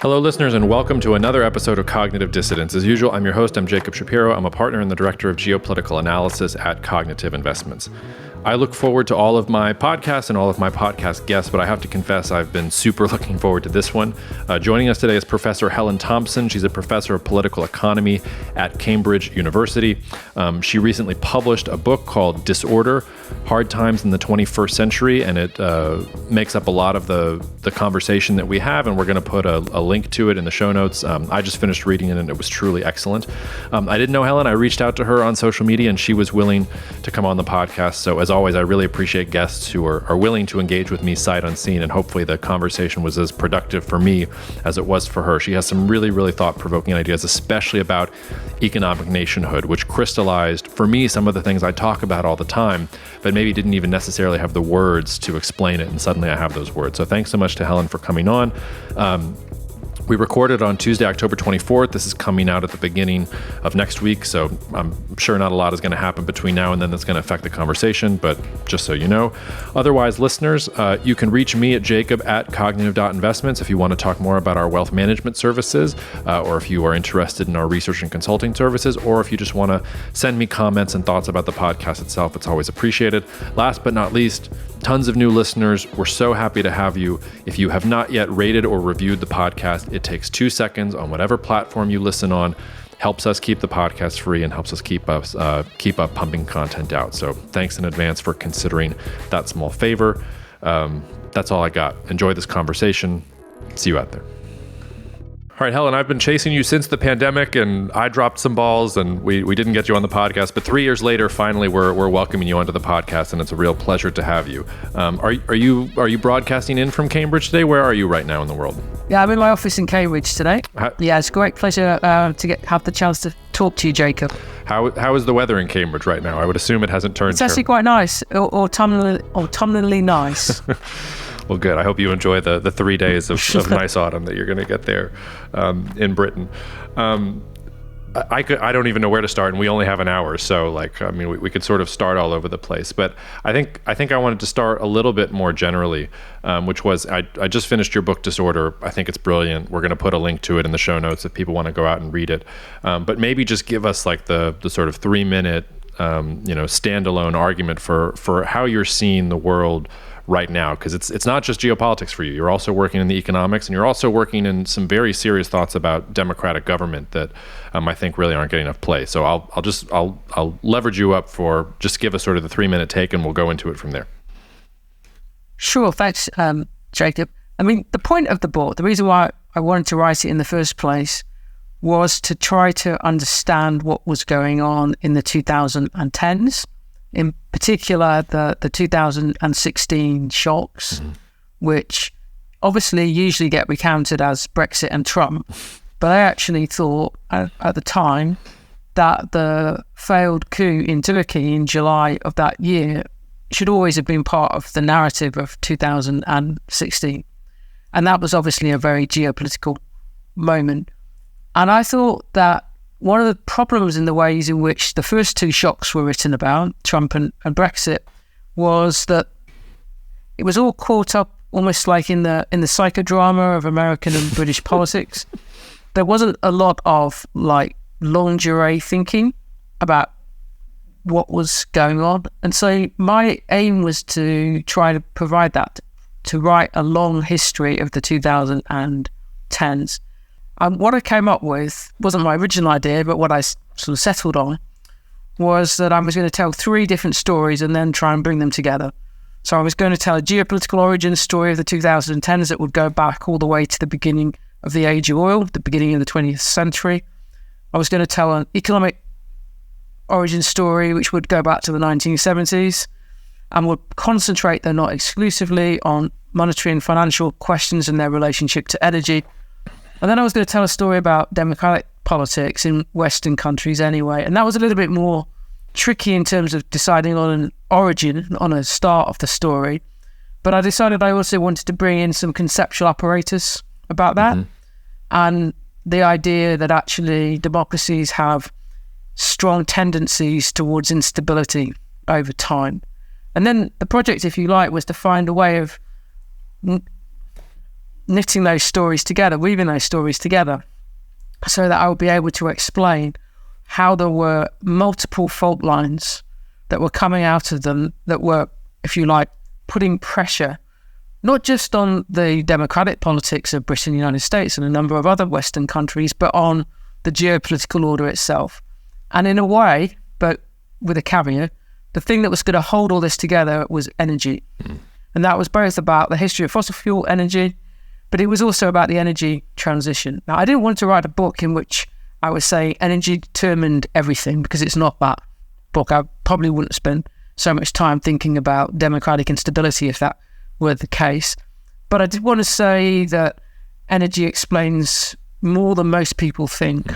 Hello, listeners, and welcome to another episode of Cognitive Dissidence. As usual, I'm your host. I'm Jacob Shapiro. I'm a partner and the director of Geopolitical Analysis at Cognitive.investments. I look forward to all of my podcasts and all of my podcast guests, but I have to confess I've been super looking forward to this one. Joining us today is Professor Helen Thompson. She's a professor of political economy at Cambridge University. She recently published a book called Disorder: Hard Times in the 21st Century, and it makes up a lot of the conversation that we have, and we're going to put a link to it in the show notes. I just finished reading it, and it was truly excellent. I didn't know Helen. I reached out to her on social media, and she was willing to come on the podcast. So as always, I really appreciate guests who are willing to engage with me sight unseen, and hopefully the conversation was as productive for me as it was for her. She has some really, really thought-provoking ideas, especially about economic nationhood, which crystallized, for me, some of the things I talk about all the time, but maybe didn't even necessarily have the words to explain it, and suddenly I have those words. So thanks so much to Helen for coming on. We recorded on Tuesday, October 24th. This is coming out at the beginning of next week, so I'm sure not a lot is going to happen between now and then that's going to affect the conversation, but just so you know. Otherwise, listeners, you can reach me at jacob@cognitive.investments if you want to talk more about our wealth management services, or if you are interested in our research and consulting services, or if you just want to send me comments and thoughts about the podcast itself. It's always appreciated. Last but not least, tons of new listeners. We're so happy to have you. If you have not yet rated or reviewed the podcast, it takes 2 seconds on whatever platform you listen on, helps us keep the podcast free and helps us keep up pumping content out. So thanks in advance for considering that small favor. That's all I got. Enjoy this conversation. See you out there. All right, Helen, I've been chasing you since the pandemic, and I dropped some balls, and we didn't get you on the podcast. But 3 years later, finally, we're welcoming you onto the podcast, and it's a real pleasure to have you. Are you broadcasting in from Cambridge today? Where are you right now in the world? Yeah, I'm in my office in Cambridge today. Yeah, it's a great pleasure to have the chance to talk to you, Jacob. How is the weather in Cambridge right now? I would assume it hasn't turned. It's actually quite nice, autumnally nice. Well, good. I hope you enjoy the 3 days of nice autumn that you're going to get there in Britain. I don't even know where to start, and we only have an hour, so we could sort of start all over the place. But I think I wanted to start a little bit more generally, which was I just finished your book Disorder. I think it's brilliant. We're going to put a link to it in the show notes if people want to go out and read it. But maybe just give us like the sort of 3-minute standalone argument for how you're seeing the world right now, because it's not just geopolitics for you. You're also working in the economics, and you're also working in some very serious thoughts about democratic government that I think really aren't getting enough play. So I'll leverage you up for just give us sort of the 3-minute take, and we'll go into it from there. Sure, thanks, Jacob. I mean, the point of the book, the reason why I wanted to write it in the first place, was to try to understand what was going on in the 2010s. In particular, the 2016 shocks, which obviously usually get recounted as Brexit and Trump. But I actually thought at the time that the failed coup in Turkey in July of that year should always have been part of the narrative of 2016. And that was obviously a very geopolitical moment. And I thought that one of the problems in the ways in which the first 2 shocks were written about, Trump and Brexit, was that it was all caught up almost like in the psychodrama of American and British politics. There wasn't a lot of like longue durée thinking about what was going on. And so my aim was to try to provide that, to write a long history of the 2010s. What I came up with wasn't my original idea, but what I sort of settled on was that I was going to tell 3 different stories and then try and bring them together. So I was going to tell a geopolitical origin story of the 2010s that would go back all the way to the beginning of the age of oil, the beginning of the 20th century. I was going to tell an economic origin story which would go back to the 1970s and would concentrate, though not exclusively, on monetary and financial questions and their relationship to energy. And then I was going to tell a story about democratic politics in Western countries anyway. And that was a little bit more tricky in terms of deciding on an origin, on a start of the story. But I decided I also wanted to bring in some conceptual apparatus about that. Mm-hmm. And the idea that actually democracies have strong tendencies towards instability over time. And then the project, if you like, was to find a way of knitting those stories together, weaving those stories together, so that I would be able to explain how there were multiple fault lines that were coming out of them that were, if you like, putting pressure not just on the democratic politics of Britain and the United States and a number of other Western countries, but on the geopolitical order itself. And in a way, but with a caveat, the thing that was going to hold all this together was energy. And that was both about the history of fossil fuel energy, but it was also about the energy transition. Now, I didn't want to write a book in which I would say energy determined everything, because it's not that book. I probably wouldn't spend so much time thinking about democratic instability if that were the case. But I did want to say that energy explains more than most people think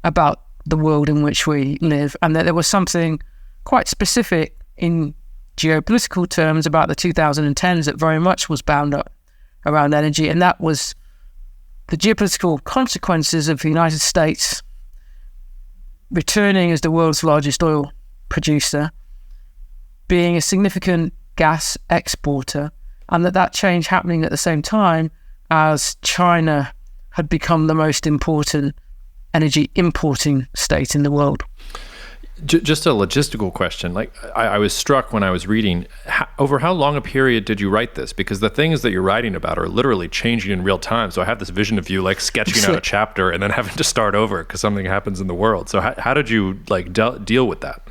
about the world in which we live, and that there was something quite specific in geopolitical terms about the 2010s that very much was bound up around energy, and that was the geopolitical consequences of the United States returning as the world's largest oil producer, being a significant gas exporter, and that change happening at the same time as China had become the most important energy importing state in the world. Just a logistical question. Like, I was struck when I was reading, over how long a period did you write this? Because the things that you're writing about are literally changing in real time. So I have this vision of you like sketching out a chapter and then having to start over because something happens in the world. So how did you like deal with that?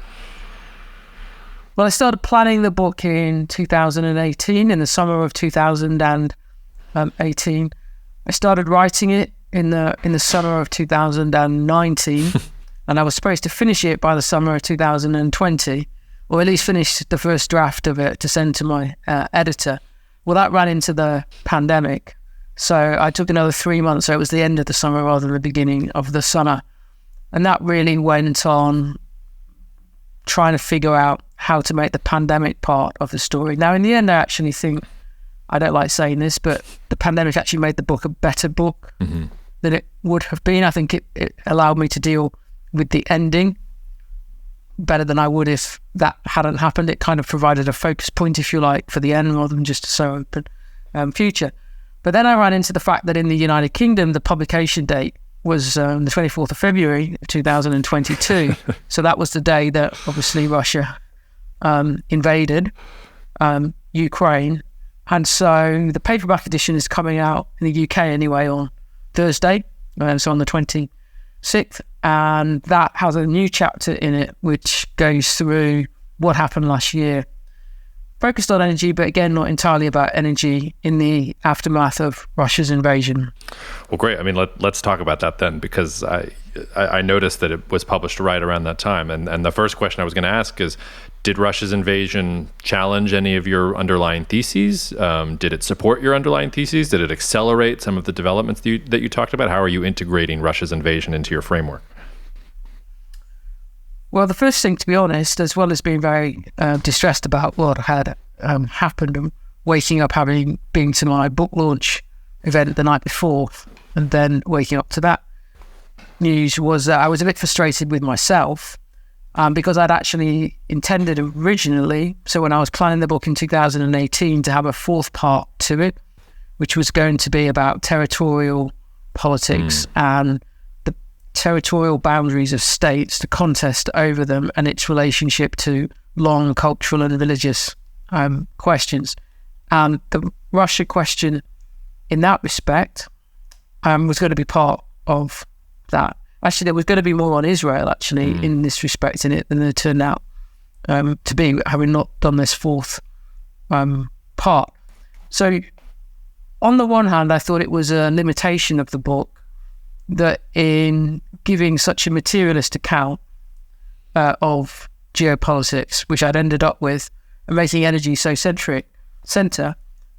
Well, I started planning the book in 2018, in the summer of 2018. I started writing it in the summer of 2019. And I was supposed to finish it by the summer of 2020, or at least finish the first draft of it to send to my editor. Well, that ran into the pandemic. So I took another 3 months. So it was the end of the summer rather than the beginning of the summer. And that really went on trying to figure out how to make the pandemic part of the story. Now, in the end, I actually think, I don't like saying this, but the pandemic actually made the book a better book than it would have been. I think it allowed me to deal with the ending better than I would if that hadn't happened. It kind of provided a focus point, if you like, for the end rather than just a so open future. But then I ran into the fact that in the United Kingdom, the publication date was the 24th of February of 2022. So that was the day that obviously Russia invaded Ukraine. And so the paperback edition is coming out in the UK anyway on Thursday, so on the 26th. And that has a new chapter in it which goes through what happened last year, focused on energy, but again, not entirely about energy in the aftermath of Russia's invasion. Well, great. I mean, let's talk about that then, because I noticed that it was published right around that time. And the first question I was going to ask is, did Russia's invasion challenge any of your underlying theses? Did it support your underlying theses? Did it accelerate some of the developments that you talked about? How are you integrating Russia's invasion into your framework? Well, the first thing, to be honest, as well as being very distressed about what had happened and waking up having been to my book launch event the night before and then waking up to that news, was that I was a bit frustrated with myself because I'd actually intended originally, so when I was planning the book in 2018, to have a fourth part to it, which was going to be about territorial politics and the territorial boundaries of states, the contest over them, and its relationship to long cultural and religious questions. And the Russia question in that respect was going to be part of that. Actually, there was going to be more on Israel, actually, in this respect in it than it turned out to be, having not done this fourth part. So, on the one hand, I thought it was a limitation of the book that in giving such a materialist account of geopolitics, which I'd ended up with, and making energy so center,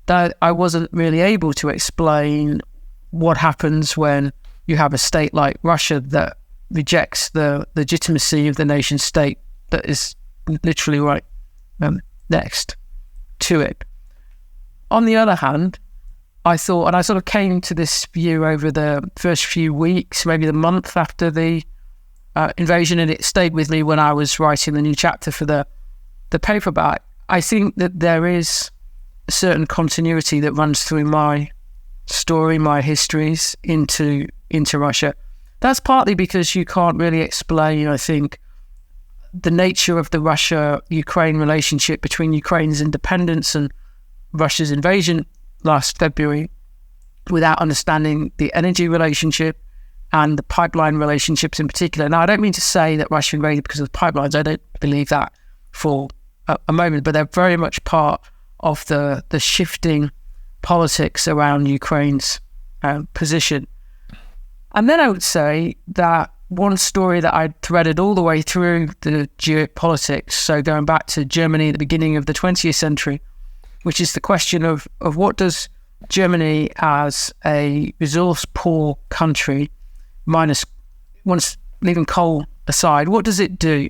that I wasn't really able to explain what happens when you have a state like Russia that rejects the legitimacy of the nation state that is literally right next to it. On the other hand, I thought, and I sort of came to this view over the first few weeks, maybe the month after the invasion, and it stayed with me when I was writing the new chapter for the paperback. I think that there is a certain continuity that runs through my story, my histories into Russia. That's partly because you can't really explain, I think, the nature of the Russia-Ukraine relationship between Ukraine's independence and Russia's invasion last February without understanding the energy relationship and the pipeline relationships in particular. Now, I don't mean to say that Russia invaded because of the pipelines. I don't believe that for a moment, but they're very much part of the shifting politics around Ukraine's position. And then I would say that one story that I threaded all the way through the geopolitics, so going back to Germany at the beginning of the 20th century, which is the question of what does Germany as a resource-poor country, minus once leaving coal aside, what does it do?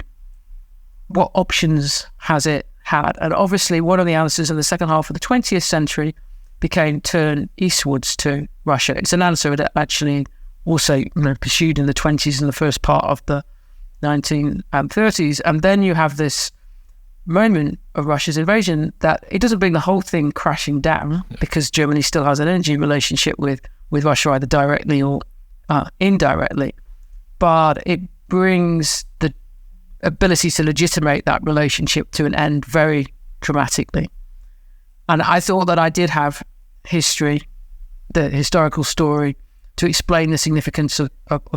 What options has it had? And obviously one of the answers in the second half of the 20th century became turn eastwards to Russia. It's an answer that actually also pursued in the 20s and the first part of the 1930s. And then you have this moment of Russia's invasion that it doesn't bring the whole thing crashing down because Germany still has an energy relationship with Russia, either directly or indirectly. But it brings the ability to legitimate that relationship to an end very dramatically. And I thought that I did have history, the historical story, to explain the significance of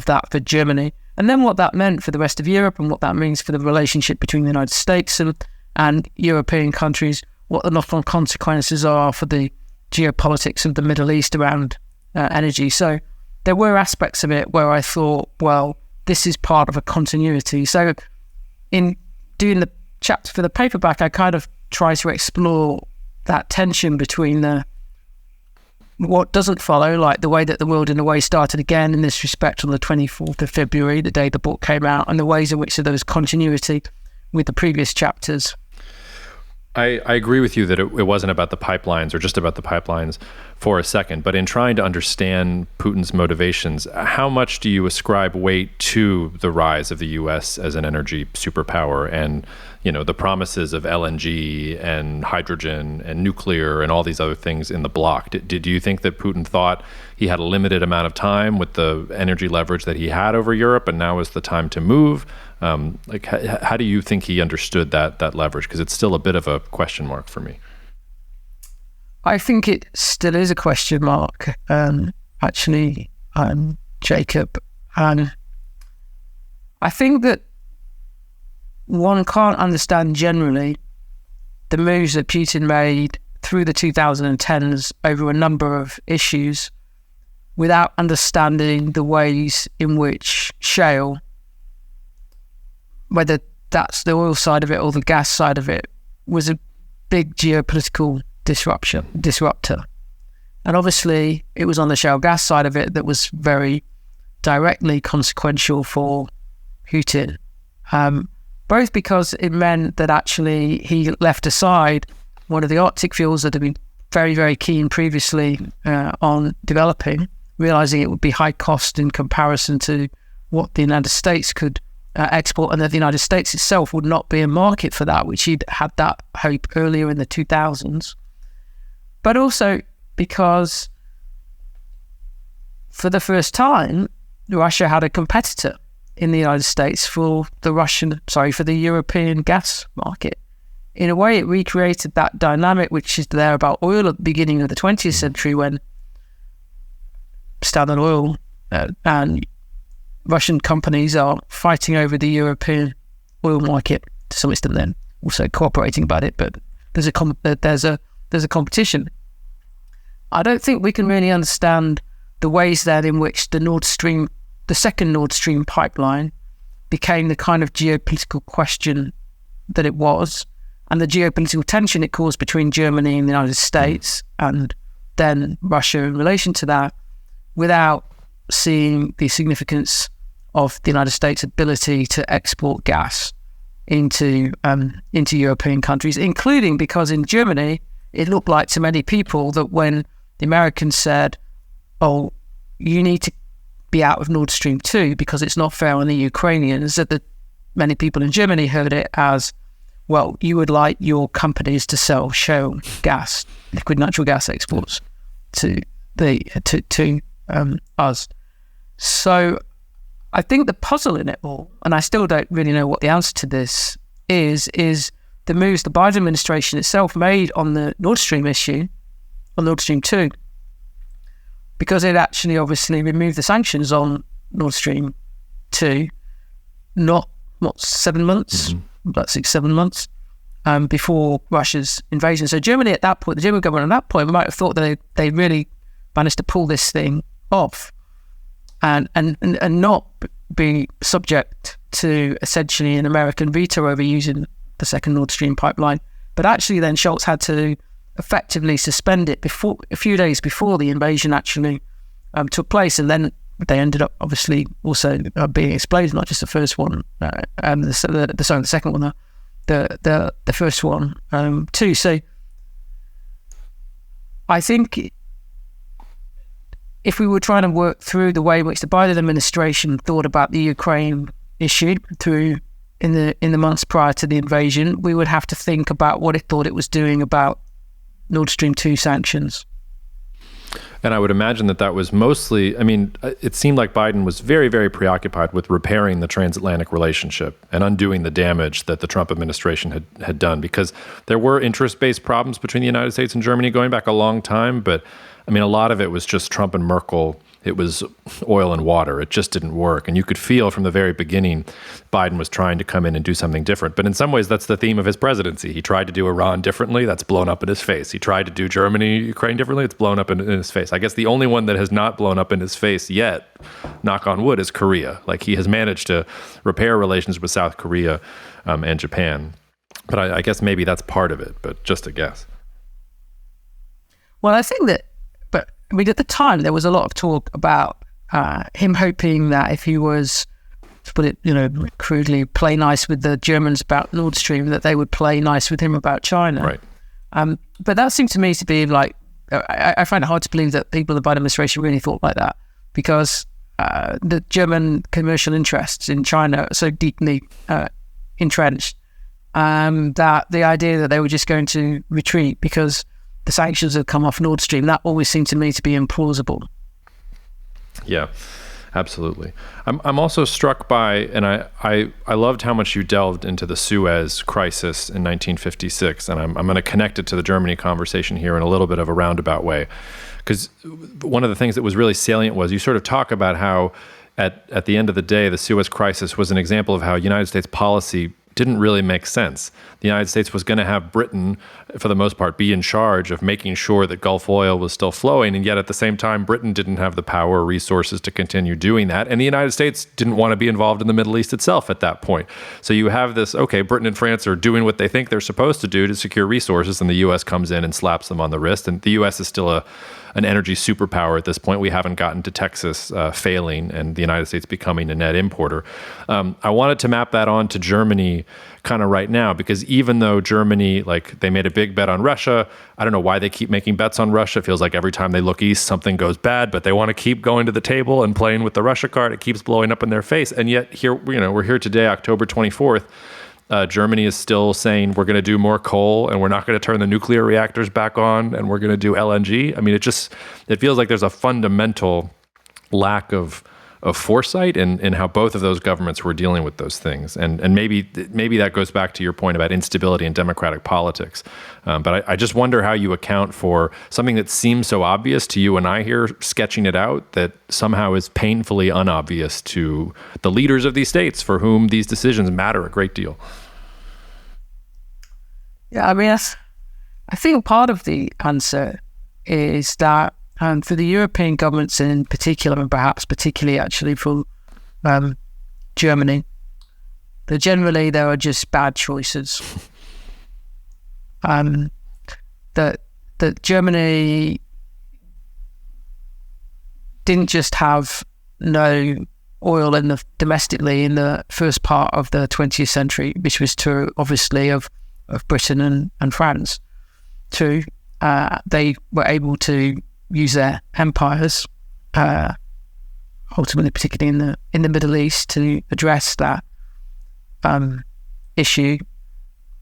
that for Germany, and then what that meant for the rest of Europe and what that means for the relationship between the United States and European countries, what the knock-on consequences are for the geopolitics of the Middle East around energy. So there were aspects of it where I thought, well, this is part of a continuity. So in doing the chapter for the paperback, I kind of try to explore that tension between what doesn't follow, like the way that the world in a way started again in this respect on the 24th of February, the day the book came out, and the ways in which there was continuity with the previous chapters. I agree with you that it wasn't about the pipelines or just about the pipelines for a second, but in trying to understand Putin's motivations, how much do you ascribe weight to the rise of the U.S. as an energy superpower and, the promises of LNG and hydrogen and nuclear and all these other things in the bloc? Did you think that Putin thought he had a limited amount of time with the energy leverage that he had over Europe and now is the time to move? How do you think he understood that leverage? Because it's still a bit of a question mark for me. I think it still is a question mark, actually, Jacob. And I think that one can't understand generally the moves that Putin made through the 2010s over a number of issues without understanding the ways in which shale, whether that's the oil side of it or the gas side of it, was a big geopolitical disruptor. And obviously it was on the shale gas side of it that was very directly consequential for Putin, both because it meant that actually he left aside one of the Arctic fuels that had been very, very keen previously on developing, realizing it would be high cost in comparison to what the United States could export, and that the United States itself would not be a market for that, which he'd had that hope earlier in the 2000s. But also because for the first time, Russia had a competitor in the United States for the European gas market. In a way, it recreated that dynamic which is there about oil at the beginning of the 20th century when Standard Oil and Russian companies are fighting over the European oil market to some extent, then also cooperating about it, but there's a competition. I don't think we can really understand the ways then in which the second Nord Stream pipeline became the kind of geopolitical question that it was, and the geopolitical tension it caused between Germany and the United States, and then Russia in relation to that, without seeing the significance of the United States' ability to export gas into European countries, including because in Germany, it looked like to many people that when the Americans said, oh, you need to be out of Nord Stream 2 because it's not fair on the Ukrainians, that many people in Germany heard it as, well, you would like your companies to sell shale gas, liquid natural gas exports to us. So I think the puzzle in it all, and I still don't really know what the answer to this is the moves the Biden administration itself made on the Nord Stream issue, on Nord Stream 2, because it actually obviously removed the sanctions on Nord Stream 2, not 7 months, about 6-7 months before Russia's invasion. So Germany at that point, the German government at that point might have thought that they really managed to pull this thing off and not be subject to essentially an American veto over using the second Nord Stream pipeline. But actually then Scholz had to effectively suspend it a few days before the invasion actually took place. And then they ended up obviously also being exploded, not just the first one, the second one, the first one too. So I think if we were trying to work through the way in which the Biden administration thought about the Ukraine issue in the months prior to the invasion, we would have to think about what it thought it was doing about Nord Stream 2 sanctions. And I would imagine that was mostly, it seemed like Biden was very, very preoccupied with repairing the transatlantic relationship and undoing the damage that the Trump administration had done, because there were interest-based problems between the United States and Germany going back a long time. But a lot of it was just Trump and Merkel. It was oil and water. It just didn't work. And you could feel from the very beginning, Biden was trying to come in and do something different. But in some ways, that's the theme of his presidency. He tried to do Iran differently. That's blown up in his face. He tried to do Germany, Ukraine differently. It's blown up in his face. I guess the only one that has not blown up in his face yet, knock on wood, is Korea. Like, he has managed to repair relations with South Korea and Japan. But I guess maybe that's part of it, but just a guess. Well, I think that, at the time, there was a lot of talk about him hoping that if he was, to put it, crudely, play nice with the Germans about Nord Stream, that they would play nice with him about China. Right. But that seemed to me to be like, I find it hard to believe that people in the Biden administration really thought like that, because the German commercial interests in China are so deeply entrenched that the idea that they were just going to retreat because the sanctions had come off Nord Stream, that always seemed to me to be implausible. Yeah, absolutely. I'm also struck by, and I loved how much you delved into the Suez crisis in 1956, and I'm going to connect it to the Germany conversation here in a little bit of a roundabout way, because one of the things that was really salient was you sort of talk about how at the end of the day, the Suez crisis was an example of how United States policy didn't really make sense. The United States was going to have Britain, for the most part, be in charge of making sure that Gulf oil was still flowing, and yet at the same time, Britain didn't have the power or resources to continue doing that, and the United States didn't want to be involved in the Middle East itself at that point. So you have this, okay, Britain and France are doing what they think they're supposed to do to secure resources, and the U.S. comes in and slaps them on the wrist, and the U.S. is still an energy superpower at this point. We haven't gotten to Texas failing and the United States becoming a net importer. I wanted to map that on to Germany kind of right now, because even though Germany, like, they made a big bet on Russia, I don't know why they keep making bets on Russia. It feels like every time they look east, something goes bad, but they want to keep going to the table and playing with the Russia card. It keeps blowing up in their face. And yet here, we're here today, October 24th. Germany is still saying we're going to do more coal and we're not going to turn the nuclear reactors back on and we're going to do LNG. It feels like there's a fundamental lack of foresight in how both of those governments were dealing with those things. And maybe that goes back to your point about instability in democratic politics. But I just wonder how you account for something that seems so obvious to you and I here sketching it out, that somehow is painfully unobvious to the leaders of these states for whom these decisions matter a great deal. Yeah, I think part of the answer is that for the European governments in particular, and perhaps particularly actually for Germany, that generally there are just bad choices. That Germany didn't just have no oil domestically in the first part of the 20th century, which was true, obviously, of Britain and France. Two, they were able to use their empires, ultimately, particularly in the Middle East, to address that issue.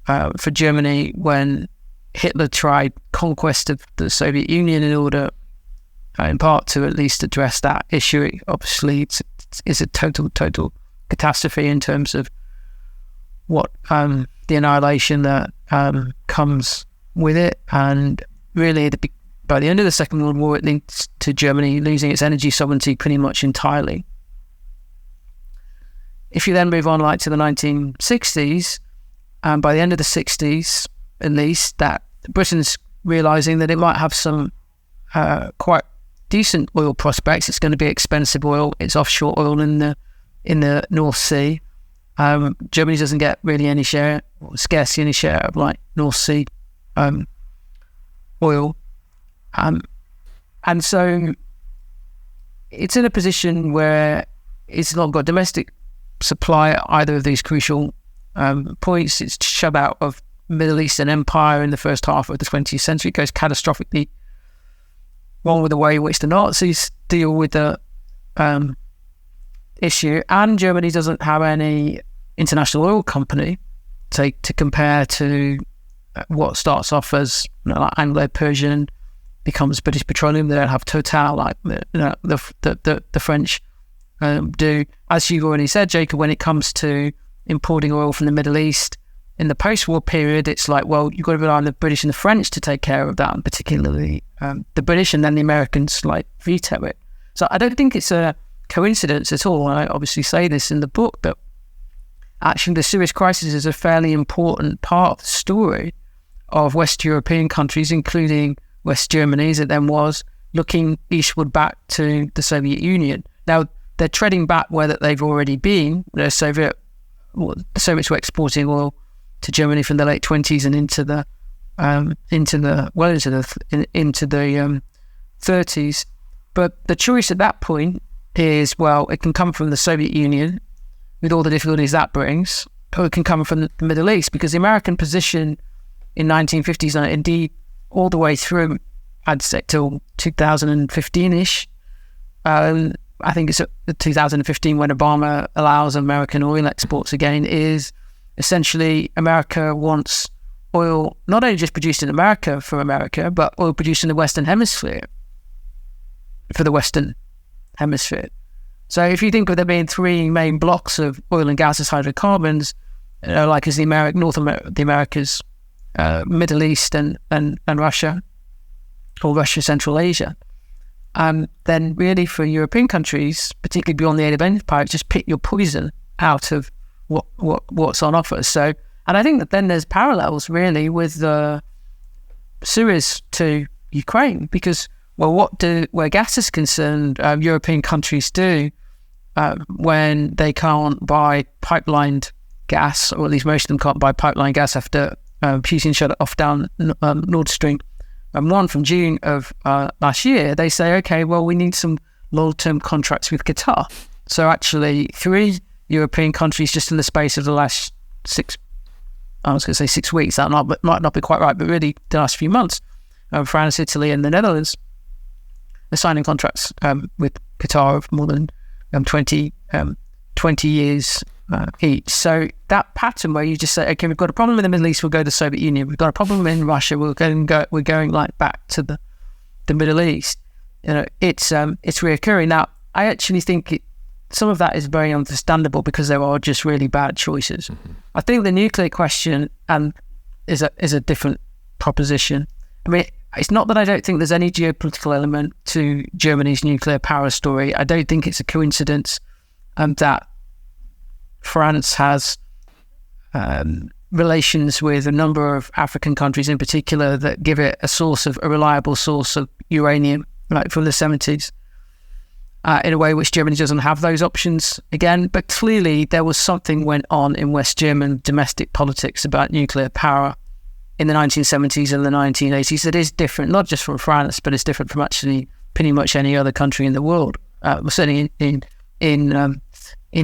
For Germany, when Hitler tried conquest of the Soviet Union in order in part to at least address that issue. Obviously, it's a total catastrophe in terms of what the annihilation that comes with it. And really, by the end of the Second World War, it leads to Germany losing its energy sovereignty pretty much entirely. If you then move on to the 1960s, by the end of the 60s, at least, that Britain's realising that it might have some quite decent oil prospects. It's going to be expensive oil. It's offshore oil in the North Sea. Germany doesn't get really any share, or scarcely any share of North Sea oil. And so it's in a position where it's not got domestic supply either of these crucial points. It's shut out of Middle Eastern empire in the first half of the 20th century. It goes catastrophically wrong with the way in which the Nazis deal with the issue, and Germany doesn't have any international oil company to compare to what starts off as Anglo-Persian becomes British Petroleum. They don't have Total like the French do. As you've already said, Jacob, when it comes to importing oil from the Middle East in the post-war period, it's you've got to rely on the British and the French to take care of that, and particularly the British, and then the Americans veto it. So I don't think it's a coincidence at all, and I obviously say this in the book, that actually the Suez crisis is a fairly important part of the story of West European countries, including West Germany, as it then was, looking eastward back to the Soviet Union. Now, they're treading back where that they've already been. The Soviets were exporting oil to Germany from the late 20s and into the 30s. But the choice at that point is, it can come from the Soviet Union with all the difficulties that brings, or it can come from the Middle East, because the American position in 1950s and indeed all the way through, I'd say till 2015-ish. I think it's 2015 when Obama allows American oil exports again, is essentially America wants oil not only just produced in America for America, but oil produced in the Western Hemisphere for the Western Hemisphere. So if you think of there being three main blocks of oil and gas as hydrocarbons, as the Americas, Middle East and Russia, or Russia, Central Asia, then really for European countries, particularly beyond the age of empire, just pick your poison out of what's on offer. So, and I think that then there's parallels really with the Suez to Ukraine, because where gas is concerned, European countries do when they can't buy pipelined gas, or at least most of them can't buy pipeline gas after Putin shut it off down Nord Stream 1 from June of last year. They say, okay, we need some long-term contracts with Qatar. So actually 3 European countries just in the space of the last 6 weeks, that might not be quite right, but really the last few months, France, Italy and the Netherlands are signing contracts with Qatar of more than 20 years each. So that pattern where you just say, okay, we've got a problem in the Middle East, we'll go to the Soviet Union. We've got a problem in Russia, we're going back to the Middle East. It's reoccurring. Now, I actually think some of that is very understandable because there are just really bad choices. Mm-hmm. I think the nuclear question is a different proposition. I mean, it's not that I don't think there's any geopolitical element to Germany's nuclear power story. I don't think it's a coincidence that France has relations with a number of African countries in particular that give it a reliable source of uranium, from the 70s, in a way which Germany doesn't have those options again. But clearly there was something went on in West German domestic politics about nuclear power in the 1970s and the 1980s that is different, not just from France, but it's different from actually pretty much any other country in the world. Certainly in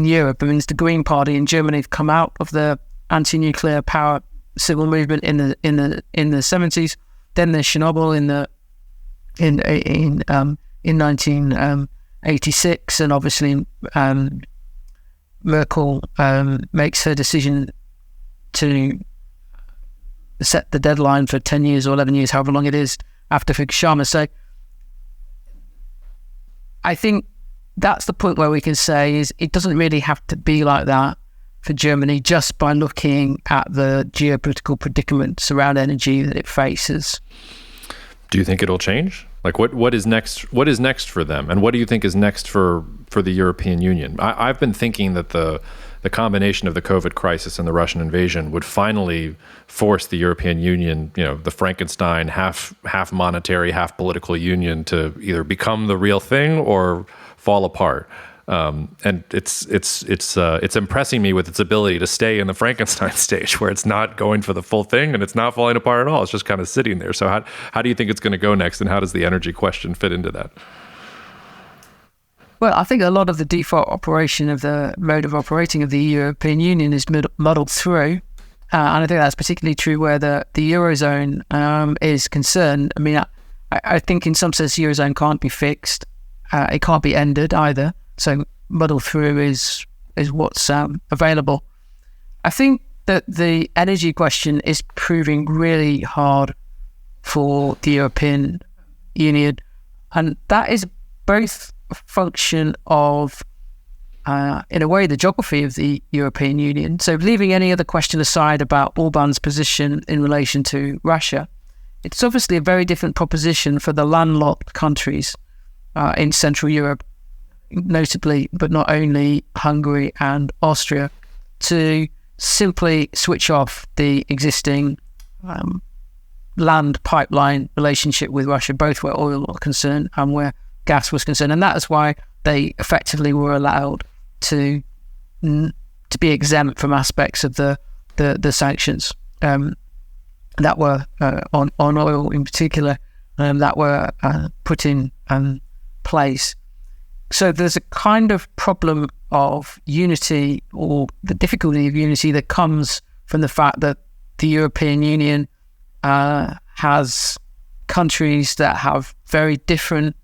Europe. I mean, it's the Green Party in Germany have come out of the anti-nuclear power civil movement in the 70s. Then there's Chernobyl in 1986, and obviously Merkel makes her decision to set the deadline for 10 years or 11 years, however long it is, after Fukushima. So I think that's the point where we can say is it doesn't really have to be like that for Germany just by looking at the geopolitical predicaments around energy that it faces. Do you think it'll change? Like what is next? What is next for them, and what do you think is next for the European Union? I've been thinking that the combination of the COVID crisis and the Russian invasion would finally force the European Union, the Frankenstein half monetary, half political union, to either become the real thing or fall apart. And it's impressing me with its ability to stay in the Frankenstein stage, where it's not going for the full thing and it's not falling apart at all. It's just kind of sitting there. So how do you think it's going to go next, and how does the energy question fit into that? Well, I think a lot of the default operation of the mode of operating of the European Union is muddled through. And I think that's particularly true where the Eurozone is concerned. I mean, I think in some sense the Eurozone can't be fixed. It can't be ended either. So muddle through is what's available. I think that the energy question is proving really hard for the European Union. And that is both a function of, in a way, the geography of the European Union. So leaving any other question aside about Orban's position in relation to Russia, it's obviously a very different proposition for the landlocked countries in Central Europe, notably, but not only Hungary and Austria, to simply switch off the existing land pipeline relationship with Russia, both where oil was concerned and where gas was concerned. And that is why they effectively were allowed to be exempt from aspects of the sanctions that were on oil in particular, that were put in place. So there's a kind of problem of unity, or the difficulty of unity, that comes from the fact that the European Union has countries that have very different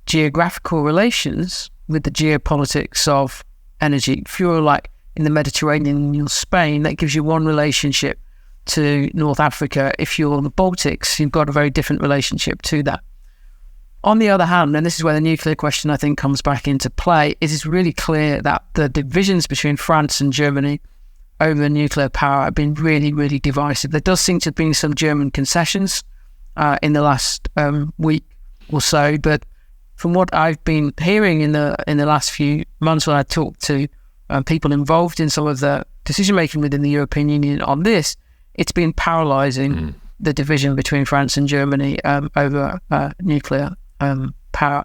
geographical relations with the geopolitics of energy. If you're like in the Mediterranean and you're Spain, that gives you one relationship to North Africa. If you're the Baltics, you've got a very different relationship to that. On the other hand, and this is where the nuclear question, I think, comes back into play, it is really clear that the divisions between France and Germany over nuclear power have been really, really divisive. There does seem to have been some German concessions in the last week or so, but from what I've been hearing in the last few months when I talked to people involved in some of the decision-making within the European Union on this, it's been paralysing the division between France and Germany over nuclear power.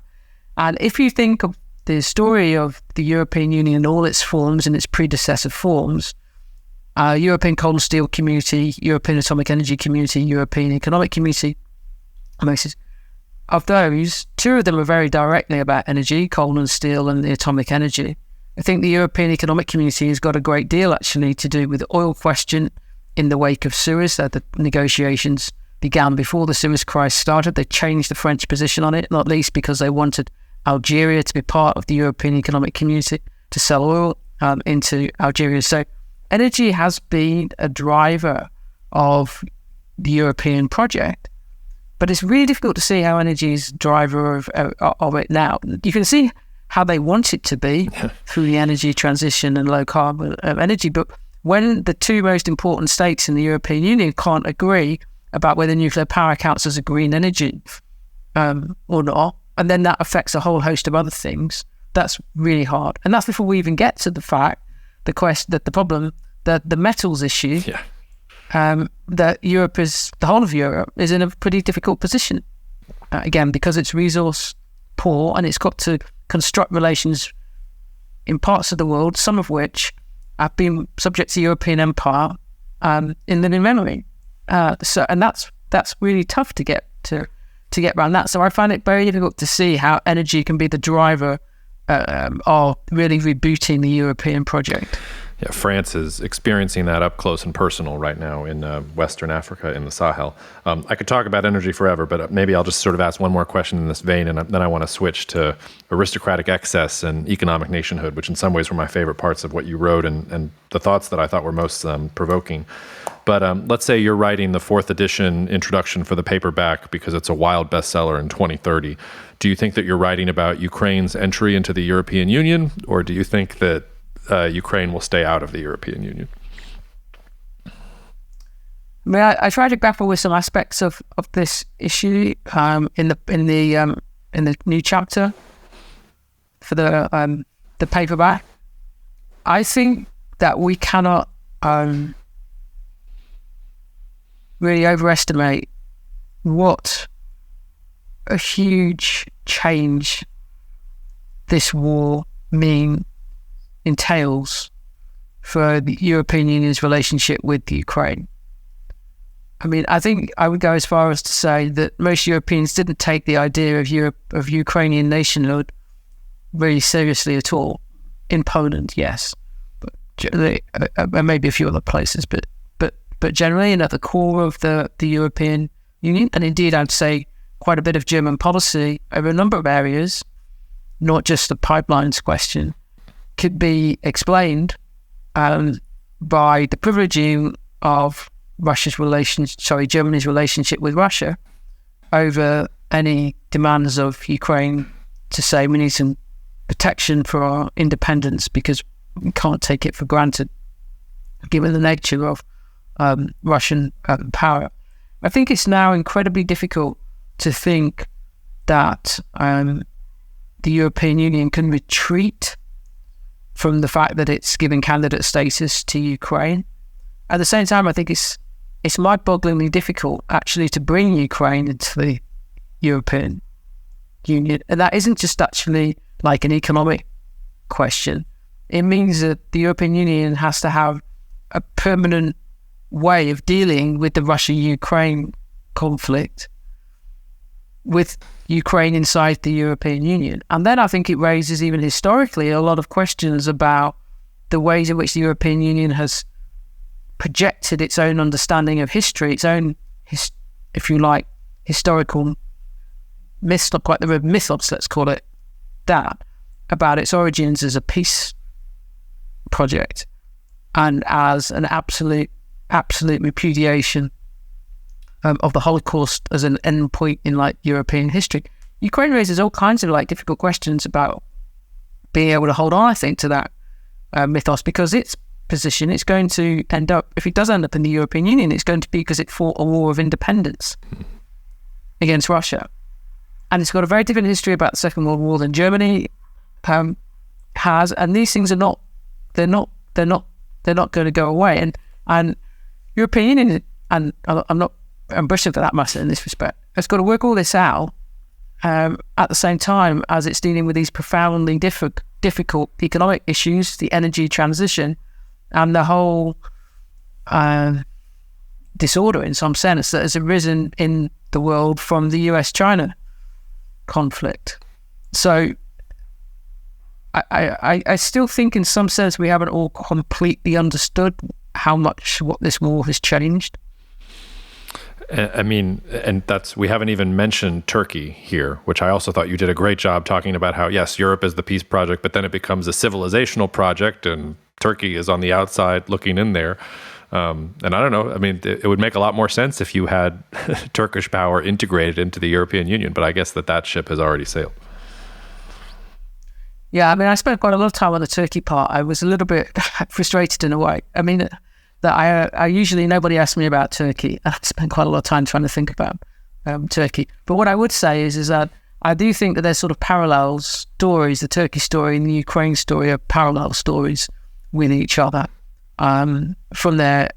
And if you think of the story of the European Union in all its forms and its predecessor forms, European Coal and Steel Community, European Atomic Energy Community, European Economic Community, of those, two of them are very directly about energy, coal and steel, and the atomic energy. I think the European Economic Community has got a great deal actually to do with the oil question in the wake of Suez. The negotiations began before the Suez crisis started. They changed the French position on it, not least because they wanted Algeria to be part of the European Economic Community to sell oil into Algeria. So energy has been a driver of the European project, but it's really difficult to see how energy is a driver of it now. You can see how they want it to be through the energy transition and low carbon energy, but when the two most important states in the European Union can't agree about whether nuclear power counts as a green energy or not, and then that affects a whole host of other things, that's really hard. And that's before we even get to the fact, the problem, that the metals issue, that Europe is, the whole of Europe is in a pretty difficult position. Again, because it's resource poor and it's got to construct relations in parts of the world, some of which have been subject to European empire in living memory. And that's really tough to get around that. So I find it very difficult to see how energy can be the driver of really rebooting the European project. Yeah, France is experiencing that up close and personal right now in Western Africa, in the Sahel. I could talk about energy forever, but maybe I'll just sort of ask one more question in this vein, and then I want to switch to aristocratic excess and economic nationhood, which in some ways were my favorite parts of what you wrote and the thoughts that I thought were most provoking. But let's say you're writing the 4th edition introduction for the paperback because it's a wild bestseller in 2030. Do you think that you're writing about Ukraine's entry into the European Union, or do you think that Ukraine will stay out of the European Union? I mean, I try to grapple with some aspects of this issue in the new chapter for the paperback. I think that we cannot really overestimate what a huge change this war entails for the European Union's relationship with Ukraine. I mean, I think I would go as far as to say that most Europeans didn't take the idea of Ukrainian nationhood really seriously at all. In Poland, yes, but generally, maybe a few other places, but generally, at the core of the European Union, and indeed, I'd say quite a bit of German policy over a number of areas, not just the pipelines question, could be explained by the privileging of Germany's relationship with Russia over any demands of Ukraine to say we need some protection for our independence because we can't take it for granted, given the nature of Russian power. I think it's now incredibly difficult to think that the European Union can retreat from the fact that it's giving candidate status to Ukraine. At the same time, I think it's mind-bogglingly difficult actually to bring Ukraine into the European Union. And that isn't just actually like an economic question. It means that the European Union has to have a permanent way of dealing with the Russia-Ukraine conflict with Ukraine inside the European Union. And then I think it raises, even historically, a lot of questions about the ways in which the European Union has projected its own understanding of history, its own, if you like, historical myths, not quite the word mythos, let's call it that, about its origins as a peace project and as an absolute repudiation of the Holocaust as an endpoint in like European history. Ukraine raises all kinds of like difficult questions about being able to hold on, I think, to that mythos, because its position, it's going to end up, if it does end up in the European Union, it's going to be because it fought a war of independence against Russia. And it's got a very different history about the Second World War than Germany has, and these things are not going to go away. And European Union, and I'm British for that matter in this respect, has got to work all this out at the same time as it's dealing with these profoundly difficult economic issues, the energy transition, and the whole disorder, in some sense, that has arisen in the world from the US-China conflict. So I still think in some sense we haven't all completely understood how much what this war has changed. I mean, and we haven't even mentioned Turkey here, which I also thought you did a great job talking about how, yes, Europe is the peace project, but then it becomes a civilizational project and Turkey is on the outside looking in there. And I don't know, I mean, it would make a lot more sense if you had Turkish power integrated into the European Union, but I guess that ship has already sailed. Yeah, I mean, I spent quite a lot of time on the Turkey part. I was a little bit frustrated in a way. I mean, that I usually, nobody asks me about Turkey. I spent quite a lot of time trying to think about Turkey. But what I would say is that I do think that there's sort of parallel stories. The Turkey story and the Ukraine story are parallel stories with each other from the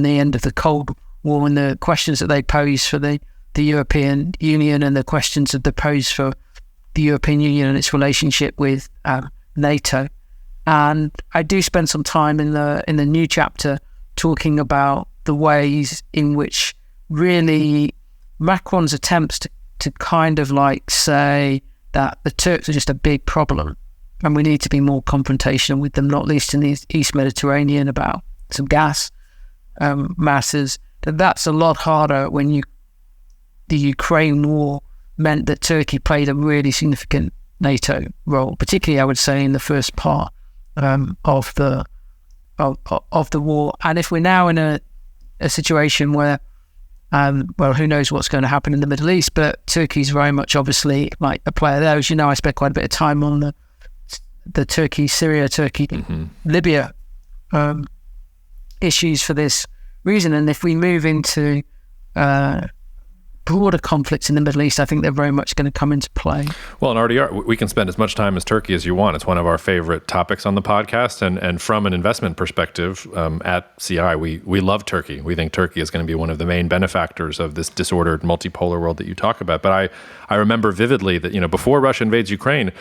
end of the Cold War, and the questions that they pose for the European Union and the questions that they pose for the European Union and its relationship with NATO. And I do spend some time in the new chapter talking about the ways in which really Macron's attempts to kind of like say that the Turks are just a big problem and we need to be more confrontational with them, not least in the East Mediterranean about some gas matters. That's a lot harder when the Ukraine war meant that Turkey played a really significant NATO role, particularly I would say in the first part of the of the war. And if we're now in a situation where, well, who knows what's going to happen in the Middle East, but Turkey's very much obviously like a player there. As you know, I spent quite a bit of time on the Turkey-Syria, Libya issues for this reason. And if we move into broader conflicts in the Middle East, I think they're very much going to come into play. Well, and already are. We can spend as much time as Turkey as you want. It's one of our favorite topics on the podcast. And from an investment perspective, at CI, we love Turkey. We think Turkey is going to be one of the main benefactors of this disordered multipolar world that you talk about. But I remember vividly that, before Russia invades Ukraine,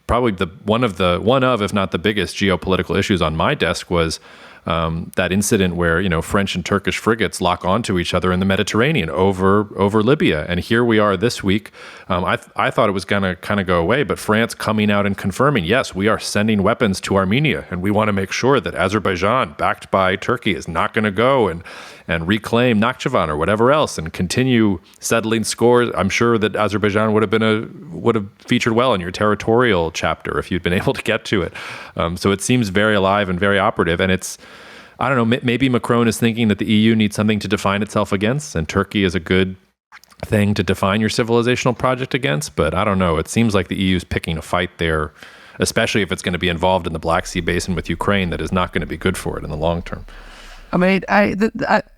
probably one of, if not the biggest geopolitical issues on my desk was that incident where French and Turkish frigates lock onto each other in the Mediterranean over Libya. And here we are this week. I thought it was going to kind of go away, but France coming out and confirming, yes, we are sending weapons to Armenia, and we want to make sure that Azerbaijan, backed by Turkey, is not going to go and reclaim Nakhchivan or whatever else and continue settling scores. I'm sure that Azerbaijan would have featured well in your territorial chapter if you'd been able to get to it. So it seems very alive and very operative. And it's, I don't know, maybe Macron is thinking that the EU needs something to define itself against, and Turkey is a good thing to define your civilizational project against. But I don't know. It seems like the EU is picking a fight there, especially if it's going to be involved in the Black Sea Basin with Ukraine, that is not going to be good for it in the long term. I mean,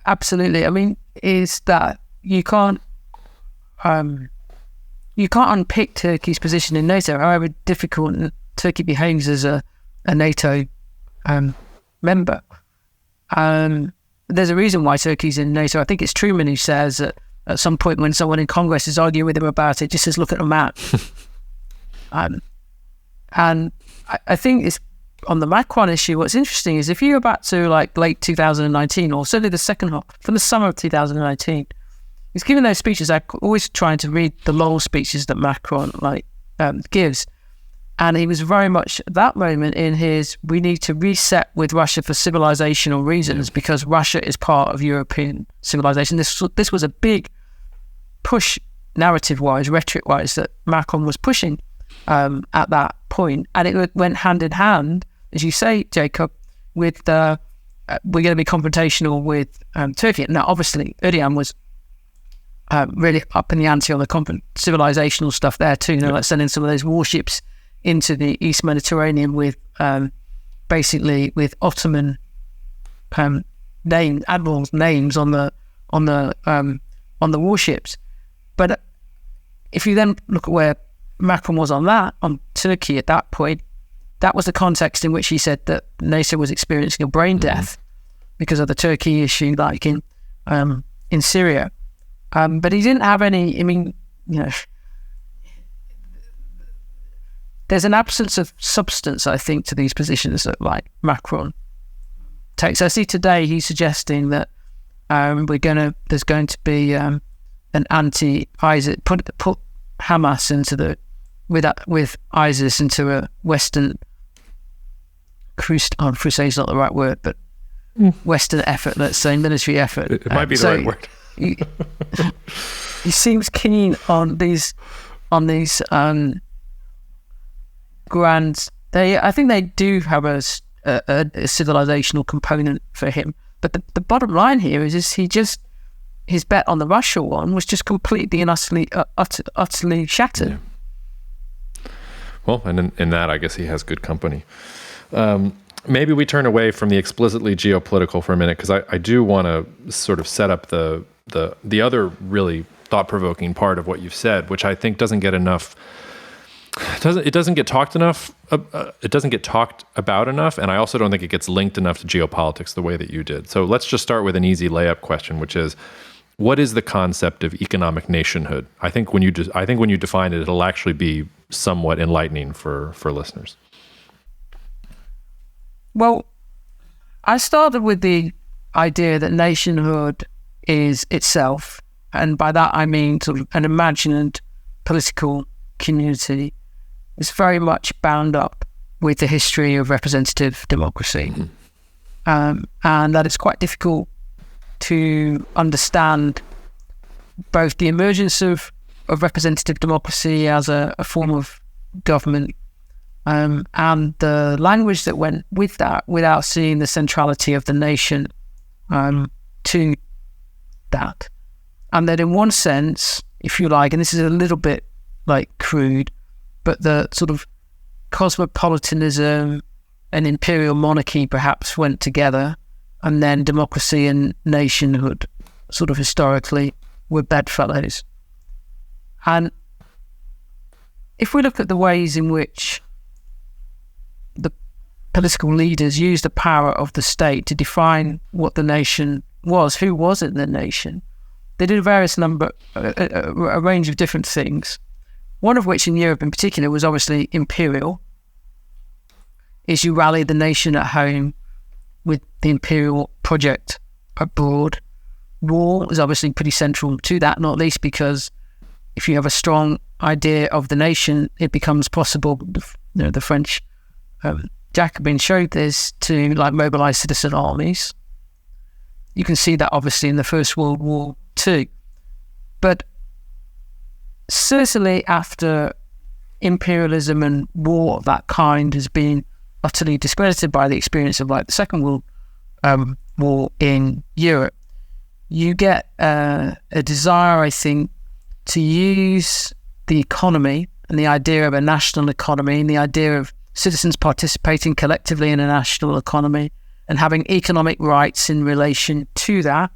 absolutely. I mean, is that you can't unpick Turkey's position in NATO. However difficult Turkey behaves as a NATO member. There's a reason why Turkey's in NATO. I think it's Truman who says that at some point when someone in Congress is arguing with him about it, just says, "Look at the map." And I think it's. On the Macron issue, what's interesting is if you go back to like late 2019, or certainly the second half, from the summer of 2019, he's giving those speeches. I'm always trying to read the long speeches that Macron gives. And he was very much at that moment in his, we need to reset with Russia for civilizational reasons because Russia is part of European civilization. This was a big push narrative-wise, rhetoric-wise, that Macron was pushing at that point. And it went hand in hand, as you say, Jacob, with we're going to be confrontational with Turkey. Now, obviously, Erdogan was really up in the ante on the civilizational stuff there too. Like sending some of those warships into the East Mediterranean with basically with Ottoman admirals' names on the warships. But if you then look at where Macron was on Turkey at that point, that was the context in which he said that NATO was experiencing a brain death because of the Turkey issue, like in Syria. But he didn't have any, I mean, there's an absence of substance, I think, to these positions that like Macron takes. I see today he's suggesting that there's going to be an anti-ISIS, put Hamas into with ISIS into a Western crusade is not the right word, but Western effort, let's say, military effort. It might be the right word. He seems keen on these grand. I think they do have a civilizational component for him. But the bottom line here is his bet on the Russia one was just completely and utterly shattered. Yeah. Well, and in that, I guess he has good company. Maybe we turn away from the explicitly geopolitical for a minute, because I do want to sort of set up the other really thought-provoking part of what you've said, which I think doesn't get enough. It doesn't get talked enough. It doesn't get talked about enough, and I also don't think it gets linked enough to geopolitics the way that you did. So let's just start with an easy layup question, which is, what is the concept of economic nationhood? I think when you define it, it'll actually be somewhat enlightening for listeners. Well, I started with the idea that nationhood is itself, and by that I mean sort of an imagined political community is very much bound up with the history of representative democracy, and that it's quite difficult to understand both the emergence of representative democracy as a form of government and the language that went with that, without seeing the centrality of the nation to that. And that in one sense, if you like, and this is a little bit like crude, but the sort of cosmopolitanism and imperial monarchy perhaps went together, and then democracy and nationhood sort of historically were bedfellows. And if we look at the ways in which the political leaders used the power of the state to define what the nation was, who was in the nation, they did a range of different things. One of which in Europe in particular was obviously imperial, is you rally the nation at home with the imperial project abroad. War is obviously pretty central to that, not least because if you have a strong idea of the nation, it becomes possible, the French Jacobin showed this, to like mobilize citizen armies. You can see that obviously in the First World War too. But certainly after imperialism and war of that kind has been utterly discredited by the experience of like the Second World War in Europe, you get a desire, I think, to use the economy and the idea of a national economy and the idea of citizens participating collectively in a national economy and having economic rights in relation to that